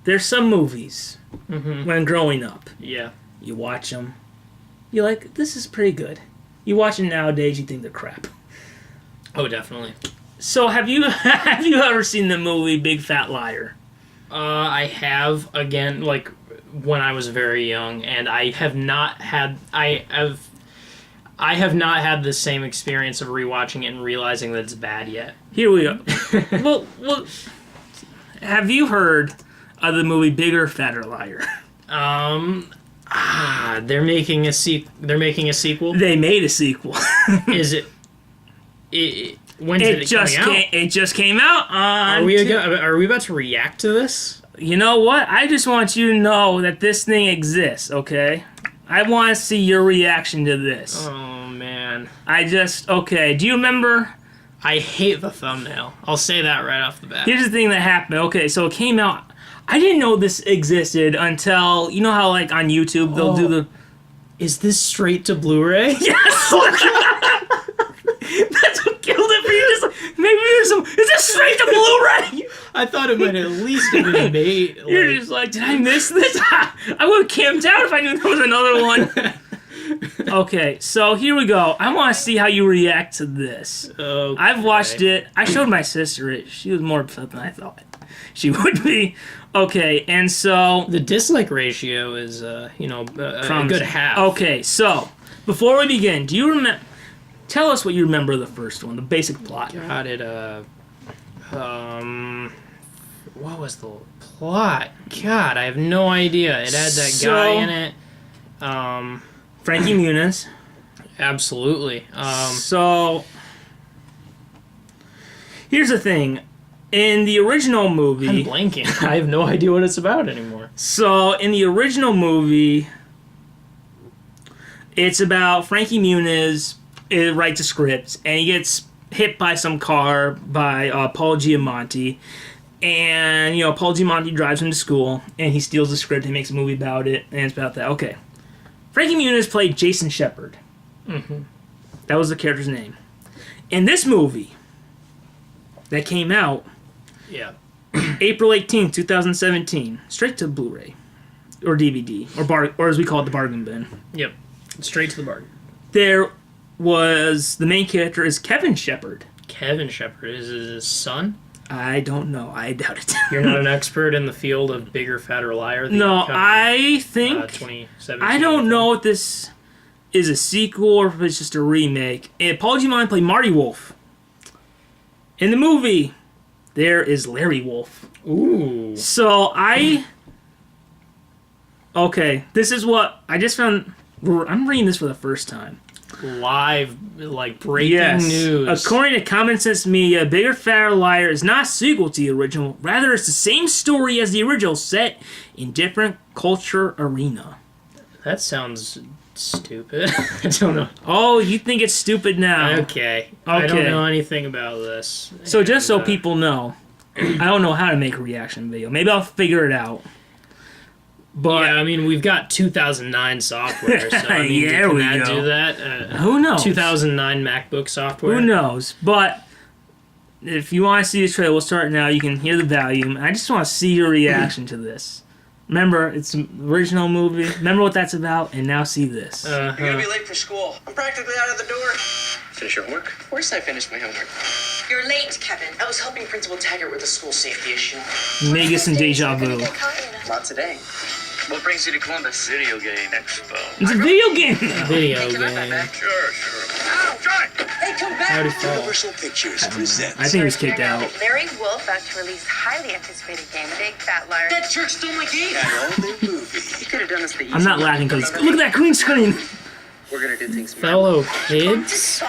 [SPEAKER 1] there's some movies when growing up.
[SPEAKER 2] Yeah.
[SPEAKER 1] You watch them. You're like, this is pretty good. You watch them nowadays, you think they're crap.
[SPEAKER 2] Oh, definitely.
[SPEAKER 1] So have you ever seen the movie Big Fat Liar?
[SPEAKER 2] I have, again, like when I was very young, and I have not had the same experience of rewatching it and realizing that it's bad yet.
[SPEAKER 1] Here we go. well, have you heard of the movie Bigger, Fatter Liar?
[SPEAKER 2] They're making a sequel.
[SPEAKER 1] They made a sequel.
[SPEAKER 2] Is it? When did it come out?
[SPEAKER 1] It just came out on...
[SPEAKER 2] Are we about to react to this?
[SPEAKER 1] You know what? I just want you to know that this thing exists, okay? I want to see your reaction to this.
[SPEAKER 2] Oh, man.
[SPEAKER 1] Okay, do you remember...
[SPEAKER 2] I hate the thumbnail. I'll say that right off the bat.
[SPEAKER 1] Here's the thing that happened. Okay, so it came out... I didn't know this existed until... You know how, like, on YouTube, they'll do the...
[SPEAKER 2] Is this straight to Blu-ray?
[SPEAKER 1] Yes! That's what killed it for you. Just like, maybe there's some... Is this straight to Blu-ray?
[SPEAKER 2] I thought it might at least have been made...
[SPEAKER 1] You're just like, did I miss this? I would have camped out if I knew there was another one. Okay, so here we go. I want to see how you react to this.
[SPEAKER 2] Okay.
[SPEAKER 1] I've watched it. I showed my sister it. She was more upset than I thought she would be. Okay, and so...
[SPEAKER 2] The dislike ratio is, a good half.
[SPEAKER 1] Okay, so, before we begin, do tell us what you remember of the first one, the basic plot.
[SPEAKER 2] God, what was the plot? God, I have no idea. It had that guy in it.
[SPEAKER 1] Frankie Muniz.
[SPEAKER 2] Absolutely.
[SPEAKER 1] So, here's the thing. In the original movie...
[SPEAKER 2] I'm blanking. I have no idea what it's about anymore.
[SPEAKER 1] So, in the original movie, it's about Frankie Muniz writes a script, and he gets hit by some car by Paul Giamatti. And, Paul Giamatti drives him to school, and he steals the script, he makes a movie about it, and it's about that. Okay. Frankie Muniz played Jason Shepard.
[SPEAKER 2] Mm-hmm.
[SPEAKER 1] That was the character's name. In this movie that came out April 18th, 2017, straight to Blu-ray or DVD or as we call it, the bargain bin.
[SPEAKER 2] Yep, straight to the bargain.
[SPEAKER 1] There was the main character is Kevin Shepard.
[SPEAKER 2] Kevin Shepard is his son?
[SPEAKER 1] I don't know. I doubt it.
[SPEAKER 2] You're not an expert in the field of Bigger, Fatter, Liar?
[SPEAKER 1] No, I think
[SPEAKER 2] 2017.
[SPEAKER 1] I don't know if this is a sequel or if it's just a remake. And Paul Giamatti played Marty Wolf. In the movie, there is Larry Wolf.
[SPEAKER 2] Ooh.
[SPEAKER 1] So okay, this is what I just found. I'm reading this for the first time.
[SPEAKER 2] Live, breaking news.
[SPEAKER 1] According to Common Sense Media, Bigger, Fatter, Liar is not a sequel to the original. Rather, it's the same story as the original, set in different culture arena.
[SPEAKER 2] That sounds stupid. I don't know.
[SPEAKER 1] Oh, you think it's stupid now?
[SPEAKER 2] Okay. I don't know anything about this.
[SPEAKER 1] So just so people know, I don't know how to make a reaction video. Maybe I'll figure it out. But
[SPEAKER 2] yeah, I mean, we've got 2009 software, so I mean, can that do that?
[SPEAKER 1] Who knows?
[SPEAKER 2] 2009 MacBook software?
[SPEAKER 1] Who knows? But if you want to see this trailer, we'll start now. You can hear the volume. I just want to see your reaction to this. Remember, it's an original movie. Remember what that's about, and now see this.
[SPEAKER 3] You're gonna be late for school. I'm practically out of the door. Finish your homework? Of course I finished my homework.
[SPEAKER 4] You're late, Kevin.
[SPEAKER 3] I was helping Principal Taggart with a school safety issue.
[SPEAKER 1] Vegas and Deja Vu.
[SPEAKER 3] Not today. What brings you to Columbus? Video game expo.
[SPEAKER 1] It's a video game!
[SPEAKER 2] Video game.
[SPEAKER 3] Sure. Ow, try it!
[SPEAKER 4] Hey, come back!
[SPEAKER 2] How'd he fall?
[SPEAKER 5] Universal Pictures presents.
[SPEAKER 1] I think he was kicked out.
[SPEAKER 6] Larry Wolf about to release highly anticipated game, Big Fat Liar.
[SPEAKER 3] That jerk stole my game!
[SPEAKER 5] An all-new movie.
[SPEAKER 3] You could have done this the easy
[SPEAKER 1] I'm not
[SPEAKER 3] way.
[SPEAKER 1] laughing because look at that green screen!
[SPEAKER 3] We're gonna do things
[SPEAKER 2] Fellow kids?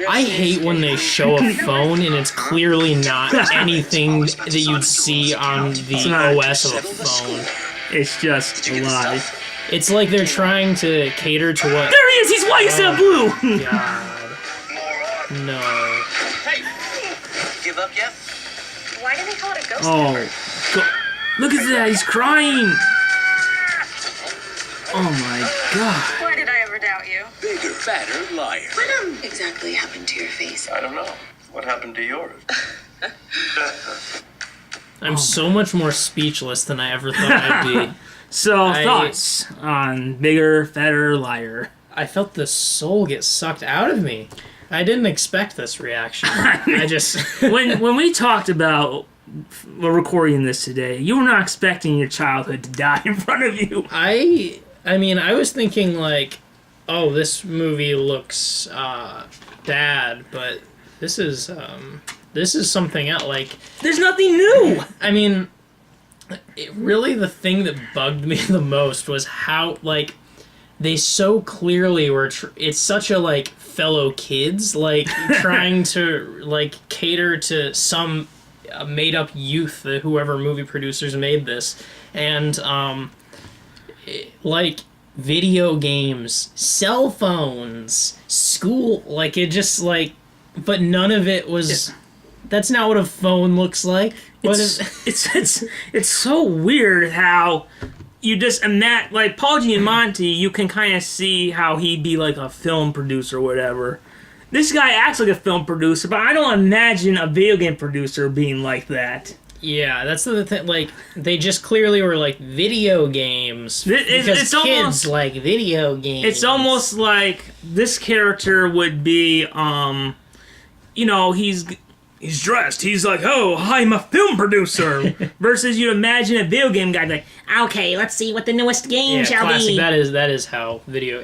[SPEAKER 2] I hate when they show a phone and it's clearly not anything that you'd see on the OS of a phone.
[SPEAKER 1] It's just a lie.
[SPEAKER 2] It's like they're trying to cater to what...
[SPEAKER 1] There he is! He's white instead of blue!
[SPEAKER 2] God. No.
[SPEAKER 3] Hey! Give up yet?
[SPEAKER 6] Why do they call it a ghost?
[SPEAKER 1] Look at that! He's crying! Oh my god.
[SPEAKER 6] Why did I ever doubt you?
[SPEAKER 5] Bigger, Fatter, Liar.
[SPEAKER 4] What exactly happened to your face?
[SPEAKER 3] I don't know. What happened to yours?
[SPEAKER 2] I'm so much more speechless than I ever thought I'd be.
[SPEAKER 1] So, thoughts on Bigger, Fatter, Liar?
[SPEAKER 2] I felt the soul get sucked out of me. I didn't expect this reaction. I just...
[SPEAKER 1] when we talked about recording this today, you were not expecting your childhood to die in front of you.
[SPEAKER 2] I mean, I was thinking, oh, this movie looks bad, but this is something else.
[SPEAKER 1] There's nothing new!
[SPEAKER 2] I mean, really the thing that bugged me the most was how, they so clearly were... it's such a, fellow kids, trying to, cater to some made-up youth, whoever movie producers made this. And, video games, cell phones, school, it just, but none of it was... Yeah. That's not what a phone looks like.
[SPEAKER 1] It's so weird how you just imagine, Paul Giamatti, you can kind of see how he'd be a film producer or whatever. This guy acts like a film producer, but I don't imagine a video game producer being like that.
[SPEAKER 2] Yeah, that's the thing. They just clearly were video games because kids almost, like video games.
[SPEAKER 1] It's almost like this character would be, he's dressed. He's like, oh, I'm a film producer. Versus you'd imagine a video game guy okay, let's see what the newest game shall
[SPEAKER 2] classic.
[SPEAKER 1] be.
[SPEAKER 2] That is how video...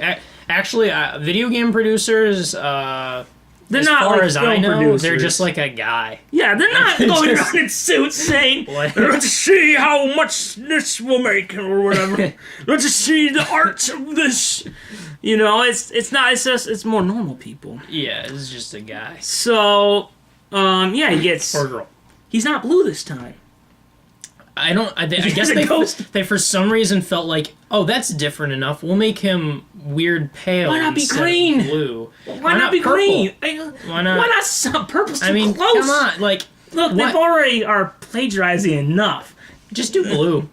[SPEAKER 2] Actually, video game producers,
[SPEAKER 1] They're
[SPEAKER 2] as
[SPEAKER 1] not
[SPEAKER 2] far
[SPEAKER 1] like
[SPEAKER 2] as I
[SPEAKER 1] film
[SPEAKER 2] know,
[SPEAKER 1] producers.
[SPEAKER 2] they're just like a guy.
[SPEAKER 1] Yeah, they're not
[SPEAKER 2] They're
[SPEAKER 1] going
[SPEAKER 2] just-
[SPEAKER 1] around in suits saying,
[SPEAKER 2] What?
[SPEAKER 1] let's see how much this will make, or whatever. Let's see the art of this. You know, it's more normal people.
[SPEAKER 2] Yeah, it's just a guy.
[SPEAKER 1] So, yeah, he gets...
[SPEAKER 2] Or girl.
[SPEAKER 1] He's not blue this time.
[SPEAKER 2] I guess
[SPEAKER 1] a ghost.
[SPEAKER 2] they for some reason felt like, oh, that's different enough. We'll make him weird pale.
[SPEAKER 1] Why not be
[SPEAKER 2] instead of
[SPEAKER 1] green?
[SPEAKER 2] Blue.
[SPEAKER 1] Why not be
[SPEAKER 2] purple?
[SPEAKER 1] green?
[SPEAKER 2] Why not?
[SPEAKER 1] Why not some purple's too
[SPEAKER 2] I mean,
[SPEAKER 1] close?
[SPEAKER 2] come on, like,
[SPEAKER 1] Look,
[SPEAKER 2] what?
[SPEAKER 1] they've already are plagiarizing enough.
[SPEAKER 2] Just do blue.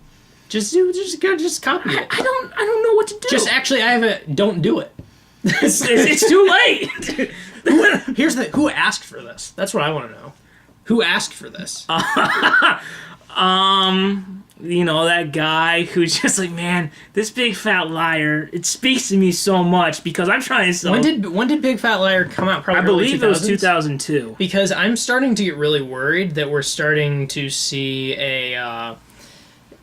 [SPEAKER 2] Just copy it.
[SPEAKER 1] I don't know what to do.
[SPEAKER 2] Just actually, don't do it.
[SPEAKER 1] it's too late.
[SPEAKER 2] Who asked for this? That's what I want to know. Who asked for this?
[SPEAKER 1] You know, that guy who's just like, man, this big fat liar, it speaks to me so much because I'm trying to sell...
[SPEAKER 2] When did Big Fat Liar come out? Probably
[SPEAKER 1] I believe it
[SPEAKER 2] early
[SPEAKER 1] was
[SPEAKER 2] 2000s?
[SPEAKER 1] 2002.
[SPEAKER 2] Because I'm starting to get really worried that we're starting to see an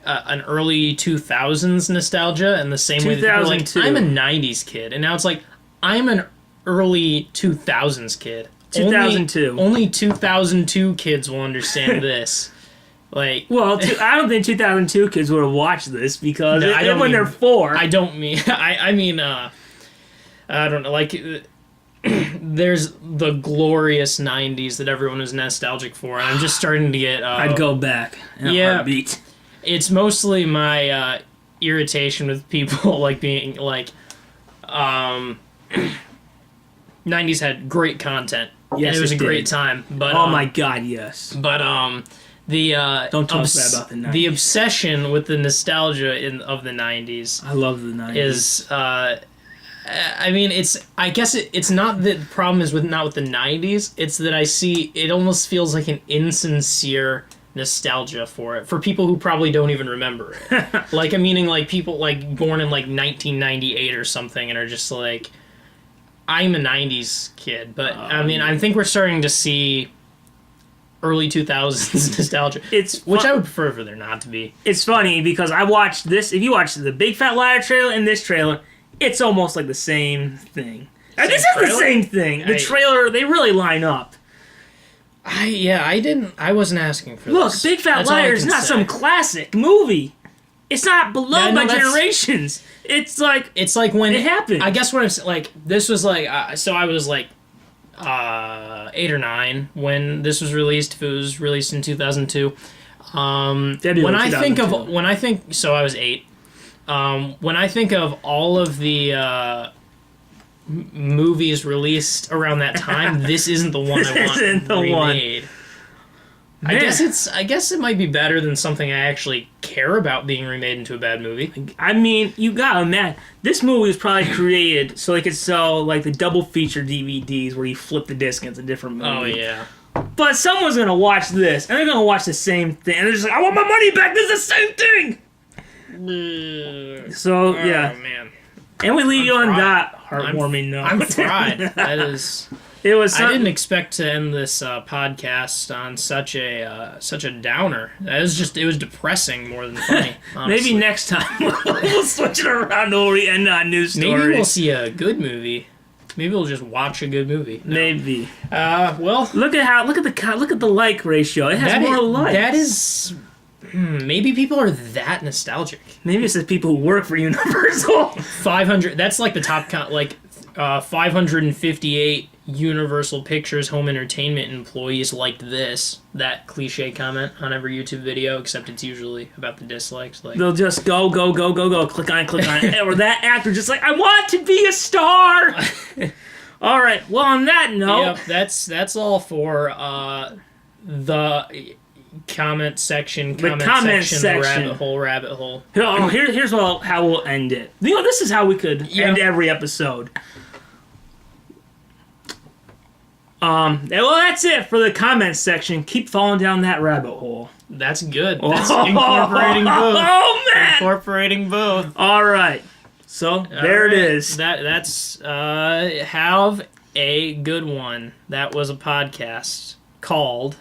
[SPEAKER 2] early 2000s nostalgia in the same way that people are like,
[SPEAKER 1] 2002.
[SPEAKER 2] I'm a 90s kid. And now it's like, I'm an early 2000s kid.
[SPEAKER 1] 2002.
[SPEAKER 2] Only 2002 kids will understand this. Like,
[SPEAKER 1] Well, I don't think 2002 kids would have watched this because
[SPEAKER 2] No, I don't
[SPEAKER 1] when
[SPEAKER 2] mean-
[SPEAKER 1] they're 4.
[SPEAKER 2] I don't mean... I mean, I don't know, like... There's the glorious 90s that everyone is nostalgic for, and I'm just starting to get...
[SPEAKER 1] I'd go back in a
[SPEAKER 2] yeah.
[SPEAKER 1] heartbeat.
[SPEAKER 2] It's mostly my irritation with people like being like 90s had great content.
[SPEAKER 1] Yes,
[SPEAKER 2] and it was
[SPEAKER 1] it
[SPEAKER 2] a great
[SPEAKER 1] did.
[SPEAKER 2] time. But
[SPEAKER 1] Oh my god, yes.
[SPEAKER 2] But the
[SPEAKER 1] Don't talk bad about the 90s.
[SPEAKER 2] The obsession with the nostalgia of the 90s
[SPEAKER 1] I love the 90s.
[SPEAKER 2] is I mean, I guess it's not that the problem is not with the 90s, it's that I see it almost feels like an insincere nostalgia for it for people who probably don't even remember it. Like, I'm meaning like people like born in like 1998 or something and are just like, I'm a 90s kid, but I mean, I think we're starting to see early 2000s nostalgia, which I would prefer for there not to be.
[SPEAKER 1] It's funny because I watched this. If you watch the Big Fat Liar trailer and this trailer, it's almost like the same thing. And this is the
[SPEAKER 2] trailer?
[SPEAKER 1] same thing. The trailer, they really line up.
[SPEAKER 2] I wasn't asking for
[SPEAKER 1] Look,
[SPEAKER 2] this.
[SPEAKER 1] Big Fat
[SPEAKER 2] That's all I
[SPEAKER 1] Liar is
[SPEAKER 2] can
[SPEAKER 1] not
[SPEAKER 2] say.
[SPEAKER 1] some classic movie. It's not beloved
[SPEAKER 2] Yeah, no,
[SPEAKER 1] by
[SPEAKER 2] that's-
[SPEAKER 1] generations. It's like
[SPEAKER 2] when
[SPEAKER 1] it happened.
[SPEAKER 2] I guess when it's like this was like so I was like 8 or 9 when this was released. If it was released in 2002,
[SPEAKER 1] February
[SPEAKER 2] when I think
[SPEAKER 1] 2002.
[SPEAKER 2] so I was 8. When I think of all of the movies released around that time, this isn't the one I want
[SPEAKER 1] isn't the one.
[SPEAKER 2] remade.
[SPEAKER 1] Man.
[SPEAKER 2] I guess it might be better than something I actually care about being remade into a bad movie.
[SPEAKER 1] I mean, you gotta imagine, this movie was probably created so they could sell like the double feature DVDs where you flip the disc and it's a different movie.
[SPEAKER 2] Oh yeah.
[SPEAKER 1] But someone's gonna watch this and they're gonna watch the same thing and they're just like, I want my money back, this is the same thing! So, yeah.
[SPEAKER 2] Oh man.
[SPEAKER 1] And we leave you on
[SPEAKER 2] fried.
[SPEAKER 1] that heartwarming note.
[SPEAKER 2] I'm fried. That is.
[SPEAKER 1] It was
[SPEAKER 2] I didn't expect to end this podcast on such a downer. It was depressing more than funny. Honestly.
[SPEAKER 1] Maybe next time we'll switch it around where we end on news stories.
[SPEAKER 2] Maybe we'll see a good movie. Maybe we'll just watch a good movie. No.
[SPEAKER 1] Maybe.
[SPEAKER 2] Well,
[SPEAKER 1] Look at the like ratio. It has more likes.
[SPEAKER 2] That is. Maybe people are that nostalgic.
[SPEAKER 1] Maybe it's the people who work for Universal.
[SPEAKER 2] 500. That's like the top count. Like 558 Universal Pictures home entertainment employees liked that cliche comment on every YouTube video, except it's usually about the dislikes. Like,
[SPEAKER 1] They'll just go, click on, or that actor just like, I want to be a star. All right. Well, on that note,
[SPEAKER 2] yep, that's all for the comment section. The rabbit hole.
[SPEAKER 1] Here's how we'll end it. You know, this is how we could end every episode. Well, that's it for the comments section. Keep falling down that rabbit hole.
[SPEAKER 2] That's good. That's incorporating both.
[SPEAKER 1] Oh, man!
[SPEAKER 2] Incorporating both.
[SPEAKER 1] All right. So, there it is.
[SPEAKER 2] That's have a good one. That was a podcast called